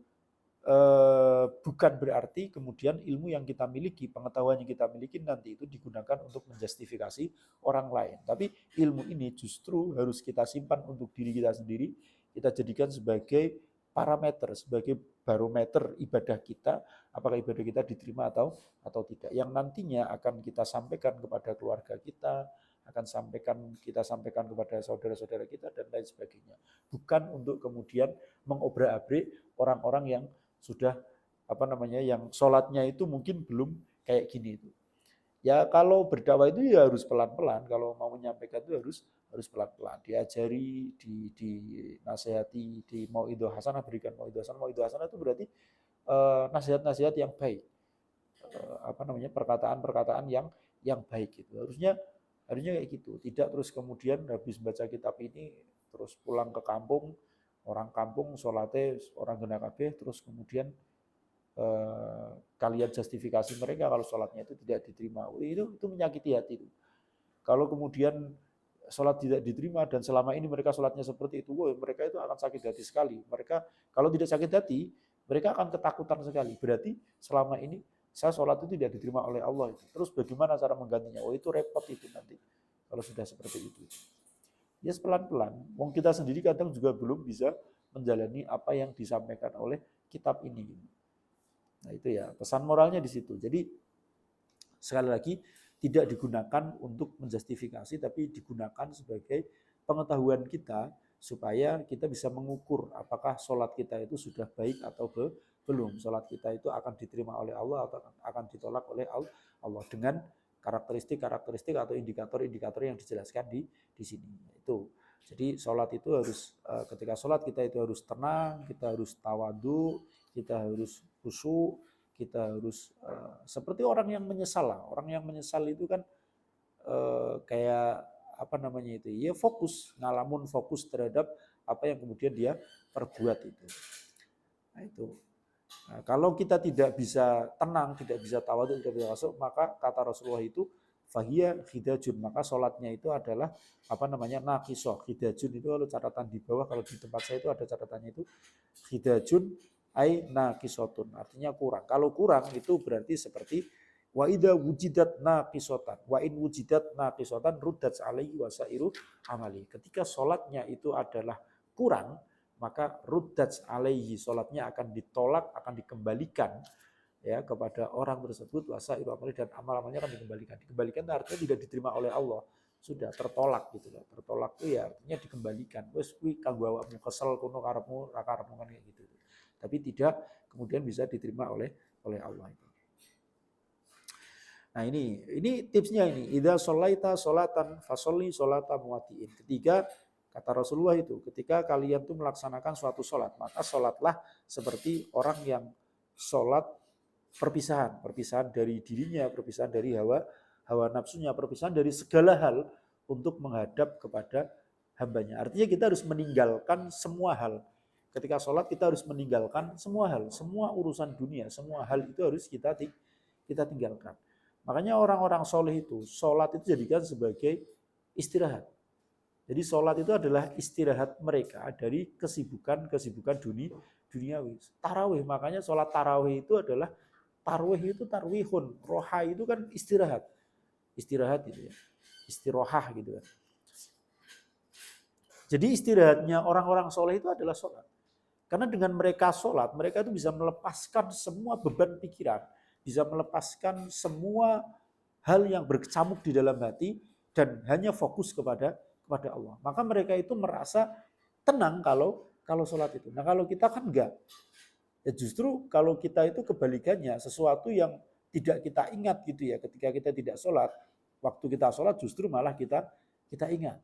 bukan berarti kemudian ilmu yang kita miliki, pengetahuan yang kita miliki nanti itu digunakan untuk menjustifikasi orang lain. Tapi ilmu ini justru harus kita simpan untuk diri kita sendiri, kita jadikan sebagai parameter, sebagai barometer ibadah kita, apakah ibadah kita diterima atau tidak. Yang nantinya akan kita sampaikan kepada keluarga kita, akan kita sampaikan kepada saudara-saudara kita dan lain sebagainya. Bukan untuk kemudian mengobrak-abrik orang-orang yang sudah yang sholatnya itu mungkin belum kayak gini itu. Ya kalau berdakwah itu ya harus pelan-pelan, kalau mau menyampaikan itu harus pelan-pelan, diajari, dinasehati, di mauidhah hasanah, berikan mauidhah hasanah. Mauidhah hasanah itu berarti nasihat-nasihat yang baik. Perkataan-perkataan yang baik gitu. Harusnya kayak gitu. Tidak terus kemudian habis baca kitab ini terus pulang ke kampung, orang kampung sholatnya orang genah kabeh, terus kemudian kalian justifikasi mereka kalau sholatnya itu tidak diterima. Itu menyakiti hati itu. Kalau kemudian sholat tidak diterima dan selama ini mereka sholatnya seperti itu, mereka itu akan sakit hati sekali. Mereka kalau tidak sakit hati, mereka akan ketakutan sekali. Berarti selama ini saya sholat itu tidak diterima oleh Allah. Terus bagaimana cara menggantinya? Itu repot itu nanti kalau sudah seperti itu. Ya pelan-pelan. Wong kita sendiri kadang juga belum bisa menjalani apa yang disampaikan oleh kitab ini. Nah itu ya pesan moralnya di situ. Jadi sekali lagi tidak digunakan untuk menjustifikasi, tapi digunakan sebagai pengetahuan kita supaya kita bisa mengukur apakah sholat kita itu sudah baik atau belum. Sholat kita itu akan diterima oleh Allah atau akan ditolak oleh Allah dengan karakteristik atau indikator-indikator yang dijelaskan di sini. Itu. Jadi sholat itu harus ketika sholat kita itu harus tenang, kita harus tawadu, kita harus khusyuk, kita harus seperti orang yang menyesal lah. Orang yang menyesal itu kan kayak ya ngalamun fokus terhadap apa yang kemudian dia perbuat itu. Nah itu. Nah, kalau kita tidak bisa tenang, tidak bisa tawadhu, tidak bisa masuk, maka kata Rasulullah itu fahiyya khidajun, maka sholatnya itu adalah naqisoh. Khidajun itu kalau catatan di bawah, kalau di tempat saya itu ada catatannya itu khidajun ai naqisotun, artinya kurang. Kalau kurang itu berarti seperti wa idza wujidat naqisotan wa in wujidat naqisotan ruddat alaihi wasairu amali. Ketika sholatnya itu adalah kurang, maka ruddat alaihi, sholatnya akan ditolak, akan dikembalikan ya kepada orang tersebut, wasairu amali, dan amal-amalnya akan dikembalikan. Dikembalikan artinya tidak diterima oleh Allah, sudah tertolak gitu loh. Tertolak itu ya artinya dikembalikan. Wes kuwi kanggo awakmu kesel kono karepmu ra karepmu kan kayak gitu. Tapi tidak kemudian bisa diterima oleh Allah itu. Nah ini tipsnya ini. Idza sholaita sholatan fasholli sholata muwatiin. Ketiga, kata Rasulullah itu, ketika kalian tuh melaksanakan suatu sholat, maka sholatlah seperti orang yang sholat perpisahan dari dirinya, perpisahan dari hawa nafsunya, perpisahan dari segala hal untuk menghadap kepada hambanya. Artinya kita harus meninggalkan semua hal. Ketika sholat kita harus meninggalkan semua hal, semua urusan dunia, semua hal itu harus kita tinggalkan. Makanya orang-orang soleh itu, sholat itu jadikan sebagai istirahat. Jadi sholat itu adalah istirahat mereka dari kesibukan duniawi. Tarawih, makanya sholat tarawih itu adalah tarwihun, roha itu kan istirahat gitu ya, istirohah gitu kan. Jadi istirahatnya orang-orang soleh itu adalah sholat. Karena dengan mereka sholat, mereka itu bisa melepaskan semua beban pikiran, bisa melepaskan semua hal yang berkecamuk di dalam hati dan hanya fokus kepada Allah. Maka mereka itu merasa tenang kalau sholat itu. Nah kalau kita kan enggak. Ya justru kalau kita itu kebalikannya, sesuatu yang tidak kita ingat gitu ya, ketika kita tidak sholat, waktu kita sholat justru malah kita ingat.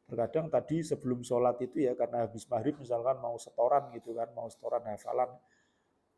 Terkadang tadi sebelum sholat itu ya, karena habis maghrib misalkan mau setoran gitu kan, mau setoran hafalan.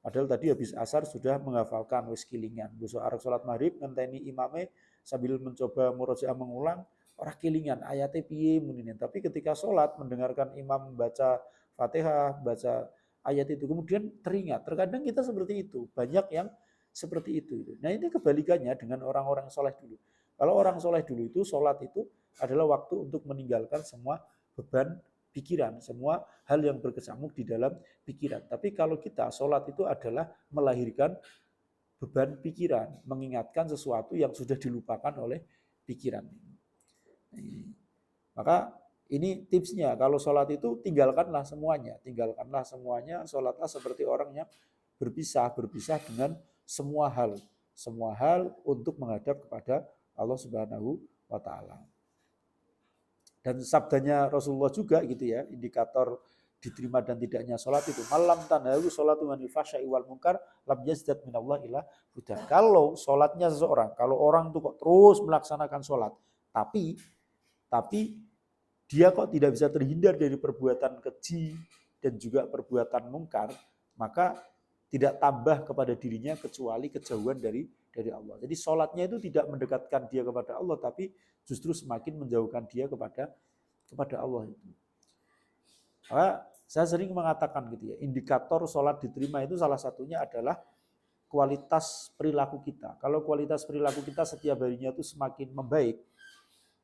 Padahal tadi habis asar sudah menghafalkan wis kilingan. Besok arek sholat maghrib ngenteni imame sambil mencoba murojaah mengulang, ora kilingan ayatnya piye munine. Tapi ketika sholat mendengarkan imam baca Fatihah, baca ayat itu kemudian teringat. Terkadang kita seperti itu, banyak yang seperti itu. Nah ini kebalikannya dengan orang-orang soleh dulu. Kalau orang soleh dulu itu sholat itu adalah waktu untuk meninggalkan semua beban pikiran, semua hal yang berkecamuk di dalam pikiran. Tapi kalau kita sholat itu adalah melahirkan beban pikiran, mengingatkan sesuatu yang sudah dilupakan oleh pikiran. Maka ini tipsnya, kalau sholat itu tinggalkanlah semuanya, sholatlah seperti orang yang berpisah dengan semua hal untuk menghadap kepada Allah Subhanahu wa taala. Dan sabdanya Rasulullah juga gitu ya, indikator diterima dan tidaknya sholat itu malam tanhahu sholatu anil fahsya'i wal munkar lam yazdad minallah ila hudan. Kalau sholatnya seseorang, kalau orang itu kok terus melaksanakan sholat, tapi dia kok tidak bisa terhindar dari perbuatan keji dan juga perbuatan mungkar, maka tidak tambah kepada dirinya kecuali kejauhan dari Allah. Jadi sholatnya itu tidak mendekatkan dia kepada Allah, tapi justru semakin menjauhkan dia kepada Allah itu. Maka saya sering mengatakan gitu ya, indikator sholat diterima itu salah satunya adalah kualitas perilaku kita. Kalau kualitas perilaku kita setiap harinya itu semakin membaik,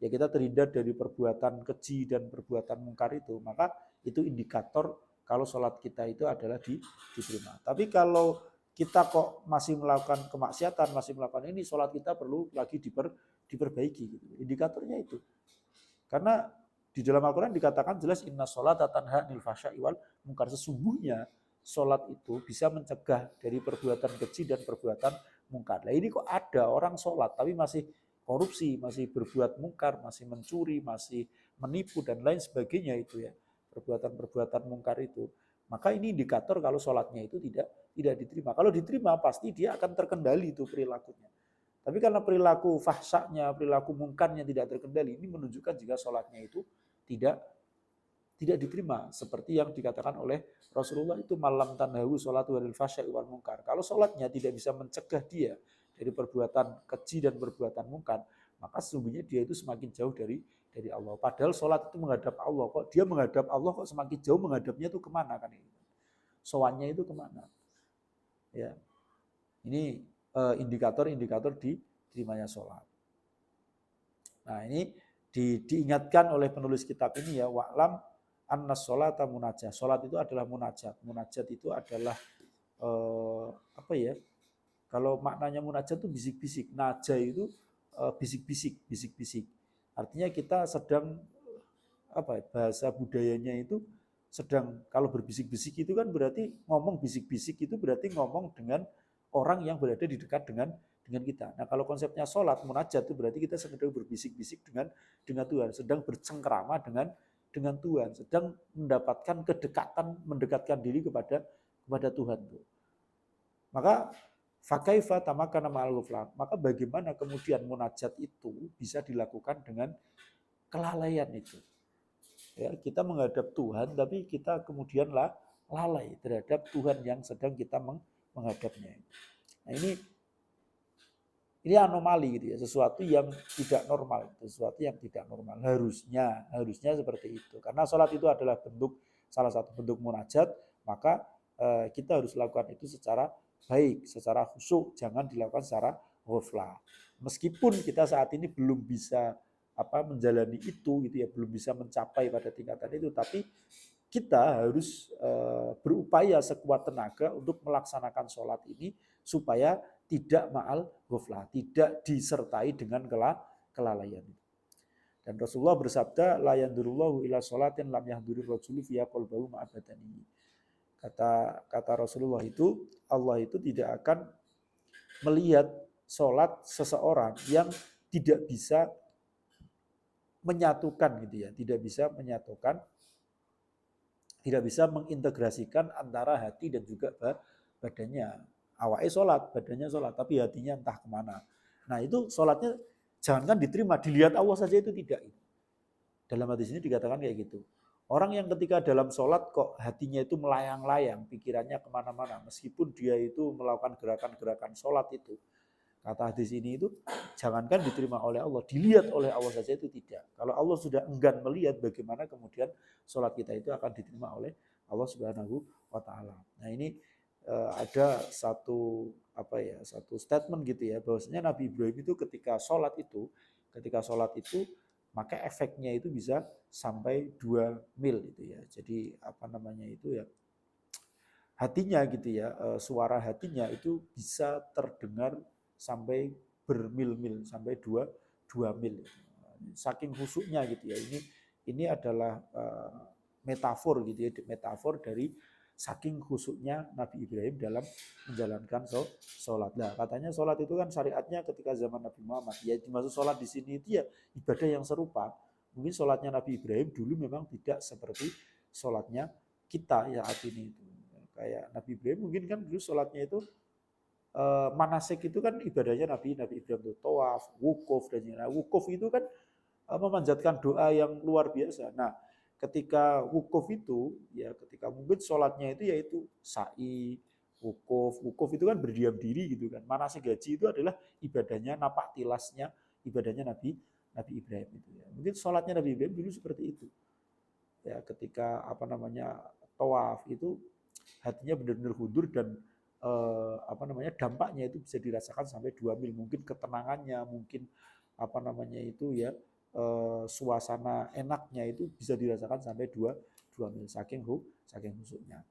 ya kita terhindar dari perbuatan keji dan perbuatan mungkar itu, maka itu indikator kalau sholat kita itu adalah diterima. Tapi kalau kita kok masih melakukan kemaksiatan, masih melakukan ini, sholat kita perlu lagi diperbaiki. Gitu. Indikatornya itu. Karena di dalam Al-Quran dikatakan jelas inna sholata tanha anil fahsya'i wal munkar. Sesungguhnya sholat itu bisa mencegah dari perbuatan keji dan perbuatan mungkar. Nah ini kok ada orang sholat tapi masih korupsi, masih berbuat mungkar, masih mencuri, masih menipu dan lain sebagainya itu ya. Perbuatan-perbuatan mungkar itu. Maka ini indikator kalau sholatnya itu tidak diterima. Kalau diterima pasti dia akan terkendali itu perilakunya. Tapi karena perilaku fahsaknya, perilaku mungkarnya tidak terkendali, ini menunjukkan jika sholatnya itu tidak diterima. Seperti yang dikatakan oleh Rasulullah itu malam tanhahu sholatu anil fahsya'i wal munkar. Kalau sholatnya tidak bisa mencegah dia dari perbuatan keji dan perbuatan mungkar, maka sesungguhnya dia itu semakin jauh dari Allah. Padahal sholat itu menghadap Allah. Kok dia menghadap Allah kok semakin jauh menghadapnya itu kemana kan ini? Sowannya itu kemana? Ya, ini indikator-indikator diterimanya sholat. Nah ini diingatkan oleh penulis kitab ini ya, wa'lam anna sholata munajat. Sholat itu adalah munajat. Munajat itu adalah apa ya? Kalau maknanya munajat itu bisik-bisik. Naja itu bisik-bisik. Artinya kita sedang apa ya, bahasa budayanya itu sedang kalau berbisik-bisik itu kan berarti ngomong bisik-bisik itu berarti ngomong dengan orang yang berada di dekat dengan kita. Nah kalau konsepnya sholat munajat itu berarti kita sedang berbisik-bisik dengan Tuhan, sedang bercengkrama dengan Tuhan, sedang mendapatkan kedekatan, mendekatkan diri kepada Tuhan. Maka fakaifa tamakana ma'al ghuflan. Maka bagaimana kemudian munajat itu bisa dilakukan dengan kelalaian itu. Ya, kita menghadap Tuhan tapi kita kemudian lalai terhadap Tuhan yang sedang kita menghadapnya. Nah ini anomali gitu ya, sesuatu yang tidak normal, harusnya seperti itu. Karena sholat itu adalah salah satu bentuk munajat, maka kita harus lakukan itu secara baik, secara khusyuk, jangan dilakukan secara ghaflah. Meskipun kita saat ini belum bisa menjalani itu gitu ya, belum bisa mencapai pada tingkatan itu, tapi kita harus berupaya sekuat tenaga untuk melaksanakan sholat ini supaya tidak ma'al ghaflah, tidak disertai dengan kelalaian. Dan Rasulullah bersabda, la yandurullahu ila sholatin lam yahdurir rajulu fiha qalbahu ma'abadani. Kata Rasulullah itu, Allah itu tidak akan melihat sholat seseorang yang tidak bisa menyatukan gitu ya, tidak bisa mengintegrasikan antara hati dan juga badannya. Awalnya sholat, badannya sholat, tapi hatinya entah kemana. Nah itu sholatnya jangankan diterima, dilihat Allah saja itu tidak. Dalam hadis ini dikatakan kayak gitu. Orang yang ketika dalam sholat kok hatinya itu melayang-layang, pikirannya kemana-mana, meskipun dia itu melakukan gerakan-gerakan sholat itu, kata hadis ini itu jangankan diterima oleh Allah, dilihat oleh Allah saja itu tidak. Kalau Allah sudah enggan melihat, bagaimana kemudian sholat kita itu akan diterima oleh Allah Subhanahu wa taala. Nah, ini ada satu statement gitu ya, bahwasanya Nabi Ibrahim itu ketika sholat itu maka efeknya itu bisa sampai 2 mil itu ya. Jadi apa namanya itu ya, hatinya gitu ya, suara hatinya itu bisa terdengar sampai bermil-mil, sampai 2 mil. Saking khusyuknya gitu ya. Ini adalah metafor gitu ya, metafor dari saking khusyuknya Nabi Ibrahim dalam menjalankan sholat. Nah, katanya sholat itu kan syariatnya ketika zaman Nabi Muhammad. Ya dimaksud sholat di sini itu ya ibadah yang serupa. Mungkin sholatnya Nabi Ibrahim dulu memang tidak seperti sholatnya kita ya saat ini itu. Kayak Nabi Ibrahim mungkin kan dulu sholatnya itu manasik itu kan ibadahnya Nabi Ibrahim itu tawaf, wukuf dan wukuf itu kan memanjatkan doa yang luar biasa. Nah, ketika wukuf itu ya ketika mungkin sholatnya itu yaitu sa'i, wukuf itu kan berdiam diri gitu kan. Manasik haji itu adalah ibadahnya napak tilasnya ibadahnya Nabi Ibrahim itu ya. Mungkin sholatnya Nabi Ibrahim dulu seperti itu. Ya, ketika apa namanya tawaf itu hatinya benar-benar hundur dan apa namanya dampaknya itu bisa dirasakan sampai 2 mil, mungkin ketenangannya, mungkin apa namanya itu ya suasana enaknya itu bisa dirasakan sampai 2 mil saking khusyuknya.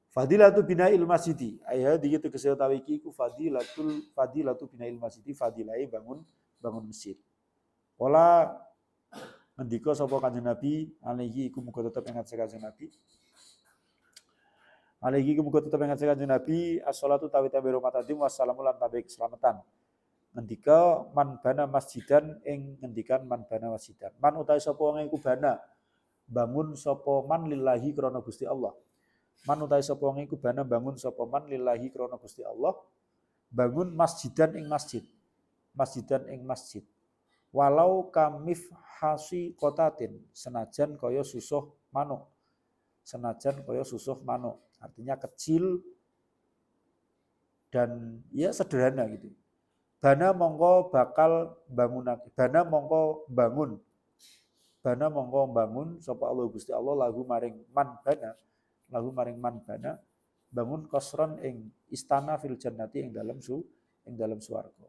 Fadilatu bina'il masjidi. Ayat itu kesehatan iki ku fadilatu bina'il masjidi, fadilai bangun masjid. Pola ngendika sapa Kanjeng Nabi alaihi iku muga tetep ing atase Kanjeng Nabi. Alaihi iku muga tetep ing atase Kanjeng Nabi as-shalatu tawi-tawi rahmatadim wassalamu lan tabi keselamatan. Ngendika man bana masjidan ing ngendikan man bana masjidan. Man utawi sapa wong iku bana bangun sapa man lillahi krana Gusti Allah. Man utawi sapa wong iku bana bangun sapa man lillahi krana Gusti Allah. Bangun masjidan ing masjid. Masjidan ing masjid. Walau kamif hasi kotatin senajan kaya susuh manuk. Senajan kaya susuh manuk. Artinya kecil dan ya sederhana gitu. Bana mongko bakal bangunake. Bana mongko bangun. Bana mongko bangun sapa Allah Gusti Allah lagu maring man bana. Lagu maring man bana bangun kosron ing istana fil jannati ing dalam swarga.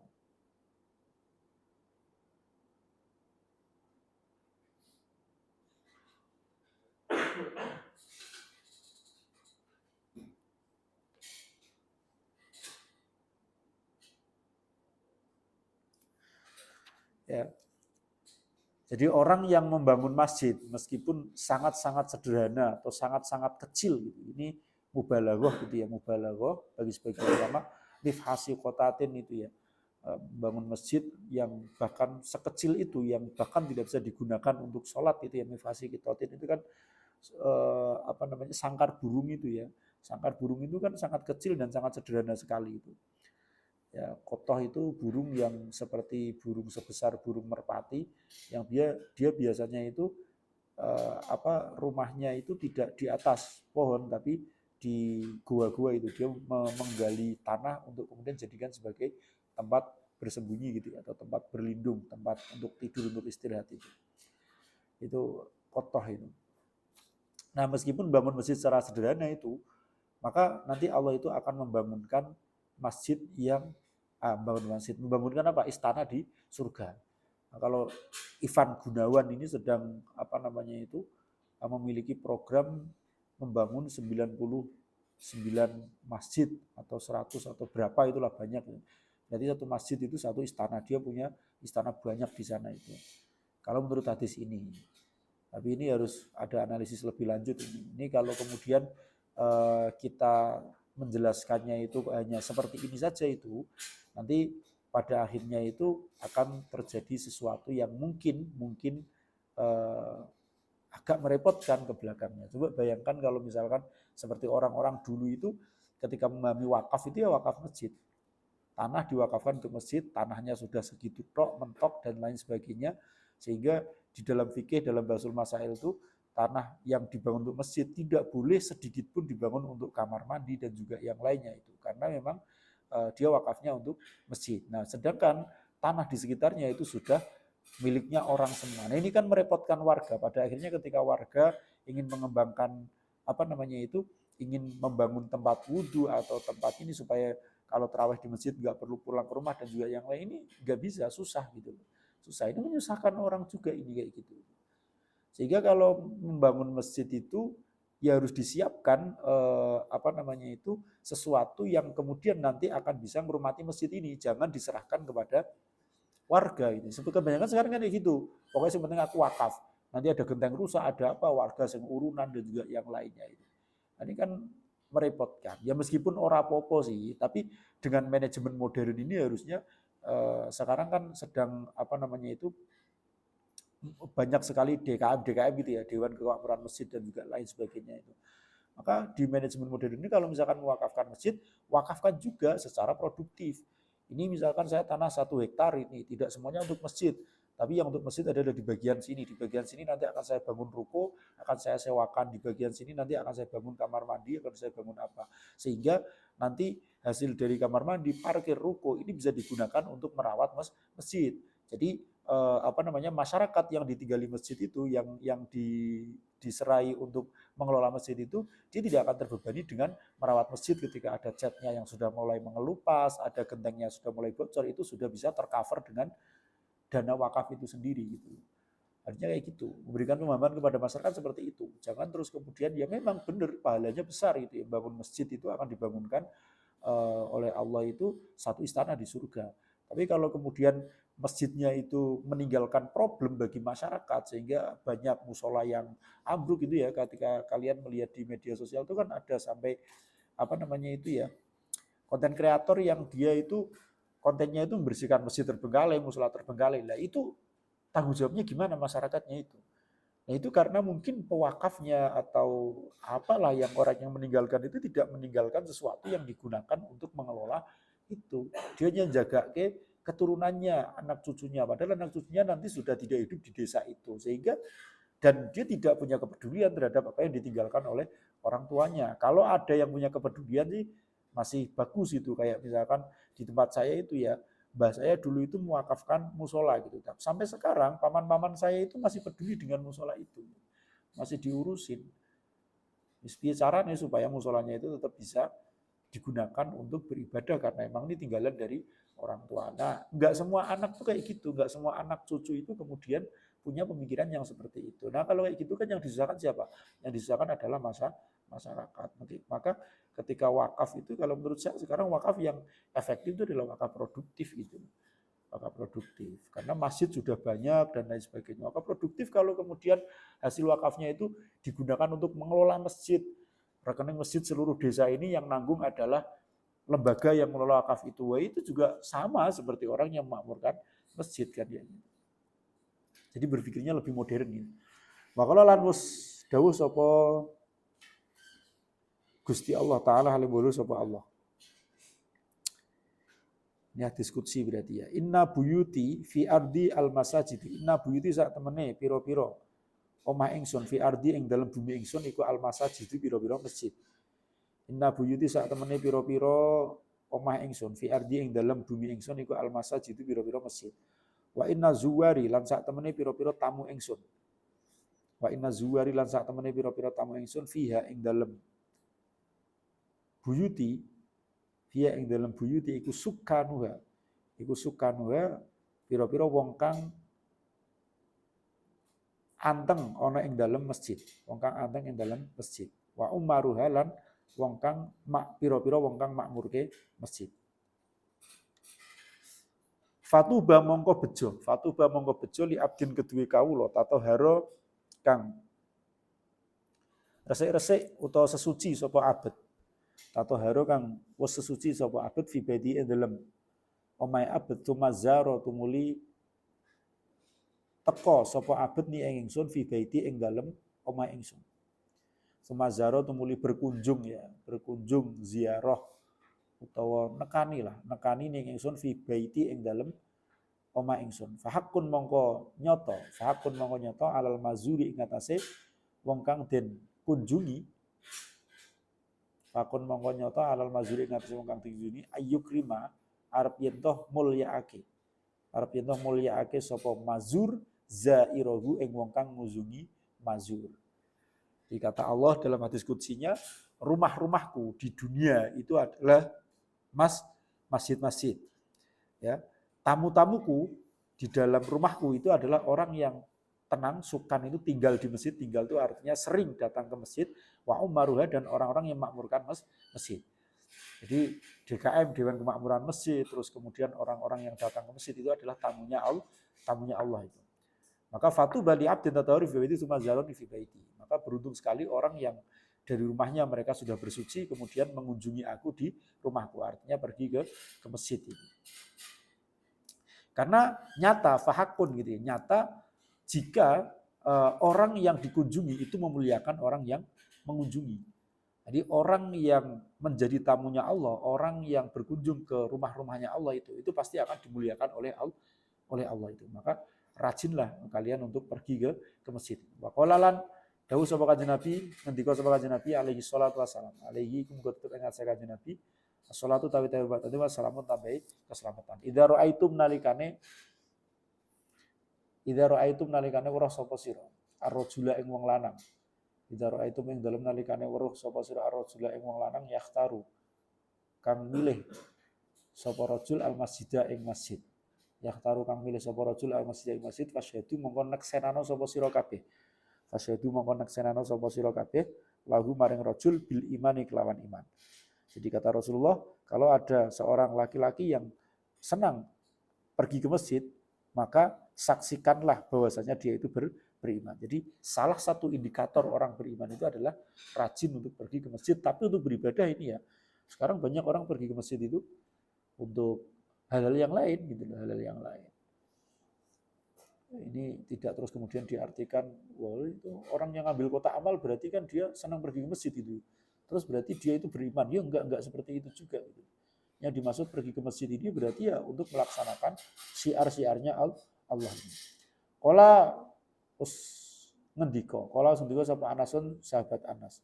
Ya. Jadi orang yang membangun masjid meskipun sangat-sangat sederhana atau sangat-sangat kecil gitu. Ini mubalaghah gitu ya, mubalaghah bagi sebagian ulama mifhasi kotatin itu ya. Bangun masjid yang bahkan sekecil itu yang bahkan tidak bisa digunakan untuk sholat itu ya, mifhasi kotatin itu kan apa namanya sangkar burung itu ya. Sangkar burung itu kan sangat kecil dan sangat sederhana sekali itu. Ya, kotoh itu burung yang seperti burung sebesar burung merpati yang dia biasanya itu rumahnya itu tidak di atas pohon tapi di gua-gua itu dia menggali tanah untuk kemudian jadikan sebagai tempat bersembunyi gitu ya, atau tempat berlindung, tempat untuk tidur, untuk istirahat itu. Itu kotoh itu. Nah, meskipun bangun masjid secara sederhana itu, maka nanti Allah itu akan membangunkan masjid yang bangun masjid, membangunkan apa? Istana di surga. Nah, kalau Ivan Gunawan ini sedang apa namanya itu memiliki program membangun 99 masjid atau 100 atau berapa itulah banyak. Jadi satu masjid itu satu istana, dia punya istana banyak di sana itu. Kalau menurut hadis ini. Tapi ini harus ada analisis lebih lanjut ini. Ini kalau kemudian kita menjelaskannya itu hanya seperti ini saja itu, nanti pada akhirnya itu akan terjadi sesuatu yang mungkin agak merepotkan ke belakangnya. Coba bayangkan kalau misalkan seperti orang-orang dulu itu ketika memahami wakaf itu ya wakaf masjid. Tanah diwakafkan untuk masjid, tanahnya sudah segitu tok, mentok dan lain sebagainya. Sehingga di dalam fikih, dalam bahasul masail itu tanah yang dibangun untuk masjid tidak boleh sedikit pun dibangun untuk kamar mandi dan juga yang lainnya itu. Karena memang dia wakafnya untuk masjid. Nah, sedangkan tanah di sekitarnya itu sudah miliknya orang semua. Nah, ini kan merepotkan warga. Pada akhirnya ketika warga ingin mengembangkan apa namanya itu, ingin membangun tempat wudhu atau tempat ini supaya kalau terawih di masjid nggak perlu pulang ke rumah dan juga yang lain, ini nggak bisa, susah gitu. susah. Ini menyusahkan orang juga ini kayak gitu. Sehingga kalau membangun masjid itu ya harus disiapkan sesuatu yang kemudian nanti akan bisa menghormati masjid ini, jangan diserahkan kepada warga ini. Seperti kebanyakan sekarang kan kayak gitu. Pokoknya yang penting aku wakaf. Nanti ada genteng rusak, ada apa, warga yang urunan dan juga yang lainnya itu. Nah, ini kan merepotkan. Ya meskipun ora popo sih, tapi dengan manajemen modern ini harusnya sekarang kan sedang banyak sekali DKM gitu ya, Dewan Kemakmuran Masjid dan juga lain sebagainya itu. Maka di manajemen modern ini kalau misalkan mewakafkan masjid, wakafkan juga secara produktif. Ini misalkan saya tanah 1 hektar ini, tidak semuanya untuk masjid. Tapi yang untuk masjid adalah di bagian sini. Di bagian sini nanti akan saya bangun ruko, akan saya sewakan. Di bagian sini nanti akan saya bangun kamar mandi, akan saya bangun apa. Sehingga nanti hasil dari kamar mandi, parkir, ruko, ini bisa digunakan untuk merawat masjid. Jadi masyarakat yang ditinggali masjid itu, yang diserai untuk mengelola masjid itu, dia tidak akan terbebani dengan merawat masjid ketika ada catnya yang sudah mulai mengelupas, ada gentengnya sudah mulai bocor, itu sudah bisa tercover dengan dana wakaf itu sendiri gitu. Artinya kayak gitu, memberikan pemahaman kepada masyarakat seperti itu. Jangan terus kemudian ya memang benar pahalanya besar itu ya, bangun masjid itu akan dibangunkan oleh Allah itu satu istana di surga. Tapi kalau kemudian masjidnya itu meninggalkan problem bagi masyarakat sehingga banyak musola yang ambruk gitu ya, ketika kalian melihat di media sosial itu kan ada sampai konten kreator yang dia itu kontennya itu membersihkan masjid terbengkalai, musola terbengkalai. Lah itu tanggung jawabnya gimana masyarakatnya itu? Nah itu karena mungkin pewakafnya atau apalah yang orang yang meninggalkan itu tidak meninggalkan sesuatu yang digunakan untuk mengelola itu. Dia hanya jaga keturunannya, anak cucunya. Padahal anak cucunya nanti sudah tidak hidup di desa itu. Sehingga dan dia tidak punya kepedulian terhadap apa yang ditinggalkan oleh orang tuanya. Kalau ada yang punya kepedulian sih masih bagus itu. Kayak misalkan di tempat saya itu ya, mbah saya dulu itu mewakafkan musola gitu. Sampai sekarang paman-paman saya itu masih peduli dengan musola itu. Masih diurusin. Piye caranya supaya musolanya itu tetap bisa digunakan untuk beribadah karena memang ini tinggalan dari orang tua. Nah, enggak semua anak tuh kayak gitu, enggak semua anak cucu itu kemudian punya pemikiran yang seperti itu. Nah, kalau kayak gitu kan yang disusahkan siapa? Yang disusahkan adalah masyarakat. Maka ketika wakaf itu kalau menurut saya sekarang wakaf yang efektif itu adalah wakaf produktif gitu. Wakaf produktif. Karena masjid sudah banyak dan lain sebagainya. Wakaf produktif kalau kemudian hasil wakafnya itu digunakan untuk mengelola masjid. Rekening masjid seluruh desa ini yang nanggung adalah lembaga yang mengelola wakaf itu. Wah, itu juga sama seperti orang yang memakmurkan masjid kan ya. Jadi berpikirnya lebih modern ya. Maka lan wis dawuh sapa Gusti Allah taala halimulu sapa Allah. Ini diskusi berarti ya. Inna buyuti fi ardi al masajid. Inna buyuti sak temene piro-piro omah ingsun fi ardi ing dalam bumi ingsun iku al masajid piro-piro masjid. Inna buyuti sak temene piro-piro omah ingsun fi ardi ing dalam bumi ingsun iku al masajid piro-piro masjid. Wa inna zuwari lan sak temene piro-piro tamu ingsun. Wa inna zuwari lan sak temene piro-piro tamu ingsun fiha ing dalam buyuti fiha ing dalam buyuti iku sukanuha. Iku sukanuha piro-piro wong kang anteng ana ing dalam masjid. Wong kang anteng ing dalam masjid. Wa umaruha lan wong kang piro-piro wong kang makmurke masjid. Fatuba mongko bejo li abdin kedue kawula tato haro kang resik-resik utawa sesuci sapa abet. Tato haro kang wis sesuci sapa abet fi badi ing dalem omahe abet tumazaro tumuli teko sapa abet ni ing ingsun fi baiti ing dalem omahe ingsun. Sumazaro tumuli berkunjung ya, berkunjung ziarah utawa nekani ning ingsun fi baiti ing dalem omah ingsun. Fahakun mongko nyoto alal mazuri ing atase wong kang den kunjungi. Fakun mongko nyoto alal mazuri ing atase wong kang kunjungi ayyukrima arep yen toh mulyaake. Arep yen toh mulyaake sapa mazur zairahu ing wong kang ngunjungi mazur. Dikata Allah dalam hadis qudsinya, rumah-rumahku di dunia itu adalah masjid-masjid. Ya, tamu-tamuku di dalam rumahku itu adalah orang yang tenang, sukan itu tinggal di masjid, tinggal itu artinya sering datang ke masjid, wa umaruha dan orang-orang yang makmurkan masjid. Jadi DKM Dewan Kemakmuran Masjid, terus kemudian orang-orang yang datang ke masjid itu adalah tamunya Allah itu. Maka fatu bali abdin tatawari fi baiti tsumma zalun fi baiti. Maka beruntung sekali orang yang dari rumahnya mereka sudah bersuci kemudian mengunjungi aku di rumahku, artinya pergi ke masjid itu. Karena nyata fahakun gitu ya, nyata jika orang yang dikunjungi itu memuliakan orang yang mengunjungi. Jadi orang yang menjadi tamunya Allah, orang yang berkunjung ke rumah-rumahnya Allah itu pasti akan dimuliakan oleh Allah itu. Maka rajinlah kalian untuk pergi ke masjid. Wa qalalan dawuh sapa kanjeng Nabi, ngendika sapa kanjeng Nabi alaihi salatu wasalam. Alaihi muga tetep ingat saya kanjeng Nabi. As-salatu tawi tadi wassalamu tambahi keselamatan. Idza ra'aitum nalikane weruh sapa sira ar-rajula ing wong lanang. Idza ra'aitum ing dalem nalikane weruh sapa sira ar-rajula ing wong lanang yakhtaru kang milih sapa rajul al-masjida ing masjid. Yakhtaru kang milih sapa rajul al-masjida ing masjid fasyhadu mongko neksenano sapa sira kabeh. Fasyhadu mongko neksenano sapa sira kabeh lahu maring rajul bil imani kelawan iman. Jadi kata Rasulullah, kalau ada seorang laki-laki yang senang pergi ke masjid, maka saksikanlah bahwasanya dia itu beriman. Jadi salah satu indikator orang beriman itu adalah rajin untuk pergi ke masjid, tapi untuk beribadah ini ya. Sekarang banyak orang pergi ke masjid itu untuk hal-hal yang lain gitu loh, hal-hal yang lain. Ini tidak terus kemudian diartikan, wah itu orang yang ambil kotak amal berarti kan dia senang pergi ke masjid itu. Terus berarti dia itu beriman. Ya enggak seperti itu juga gitu. Yang dimaksud pergi ke masjid ini berarti ya untuk melaksanakan syiar-syiarnya Allah ini. Kala ngendika sapa Anasun sahabat Anas.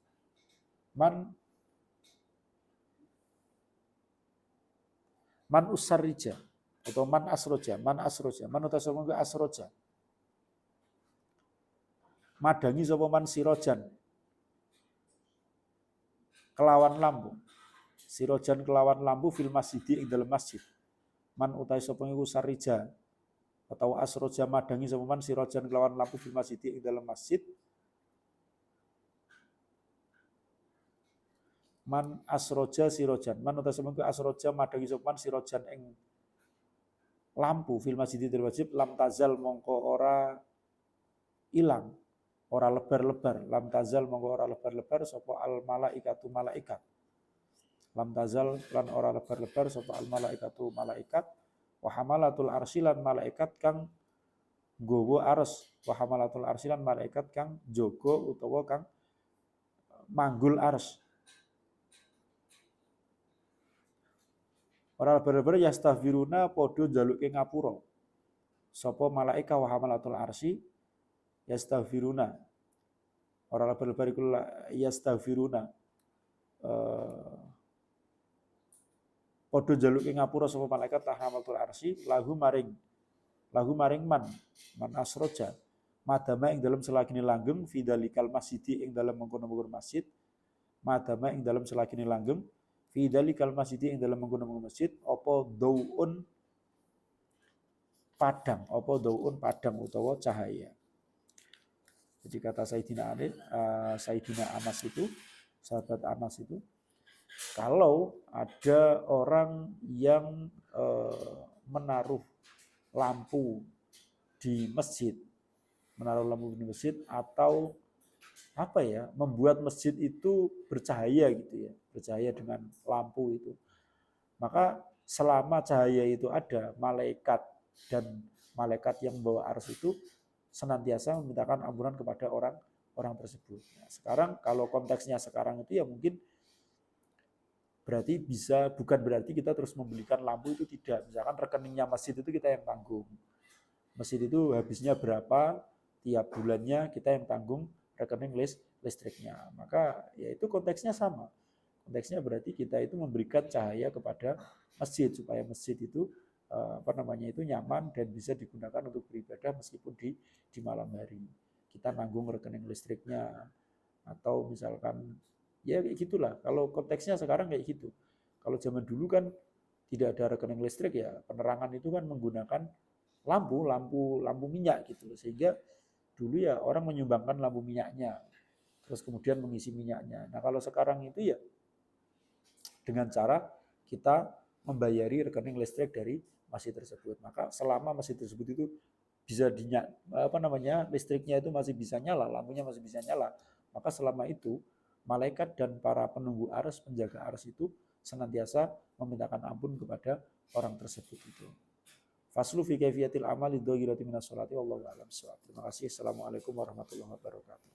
Man usarrija atau man asroja, man utasama asroja. Madangi sapa man sirojan kelawan lampu. Sirojan kelawan lampu fil masjid ing dalam masjid. Man utai sapa iku sarija atau asroja madangi sapa man sirojan kelawan lampu fil masjid ing dalam masjid. Man asroja sirojan. Man utai sapa iku asroja madangi sapa man sirojan ing lampu fil masjid ing dalam masjid lam tazal mongko ora ilang, ora lebar-lebar. Lam tazal mongko ora lebar-lebar sapa al malaikatu malaikat. Lam tazal lan ora lebar-lebar sapa al malaikatu malaikat wa hamalatul arsilan malaikat kang nggawa ars wa hamalatul arsilan malaikat kang jaga utawa kang manggul ars. Ora lebar-lebar yastaghfiruna padha njaluke ngapura. Sapa malaikat wa hamalatul arsi yastaghfiruna. Ora lebar-lebar iku yastaghfiruna. Padha njaluke ngapura sapa malaikat tahamatul arsy lahu maring man asroja madama ing dalam selagine langgeng fidalikal masjid ing dalam mengkono-mengkono masjid madama ing dalam selagine langgeng fidalikal masjid ing dalam mengkono-mengkono masjid apa dauun padang utawa cahaya. Jadi kata Sayyidina Anas itu, sahabat Anas itu, kalau ada orang yang menaruh lampu di masjid, atau apa ya, membuat masjid itu bercahaya gitu ya, bercahaya dengan lampu itu, maka selama cahaya itu ada, malaikat yang membawa ars itu senantiasa memintakan ampunan kepada orang tersebut. Nah, sekarang kalau konteksnya sekarang itu ya mungkin berarti bukan berarti kita terus membelikan lampu itu tidak. Misalkan rekeningnya masjid itu kita yang tanggung. Masjid itu habisnya berapa, tiap bulannya kita yang tanggung rekening listriknya. Maka ya itu konteksnya sama. Konteksnya berarti kita itu memberikan cahaya kepada masjid supaya masjid itu itu nyaman dan bisa digunakan untuk beribadah meskipun di malam hari. Kita tanggung rekening listriknya atau misalkan ya kayak gitulah. Kalau konteksnya sekarang kayak gitu. Kalau zaman dulu kan tidak ada rekening listrik ya, penerangan itu kan menggunakan lampu minyak gitu loh. Sehingga dulu ya orang menyumbangkan lampu minyaknya, terus kemudian mengisi minyaknya. Nah kalau sekarang itu ya dengan cara kita membayari rekening listrik dari masjid tersebut. Maka selama masjid tersebut itu bisa listriknya itu masih bisa nyala, lampunya masih bisa nyala, maka selama itu malaikat dan para penunggu arsy, penjaga arsy itu senantiasa memintakan ampun kepada orang tersebut itu. Faslu fi kaifiyatil amali dhahirati minas sholati wallahu a'lam bissawab. Terima kasih. Assalamualaikum warahmatullahi wabarakatuh.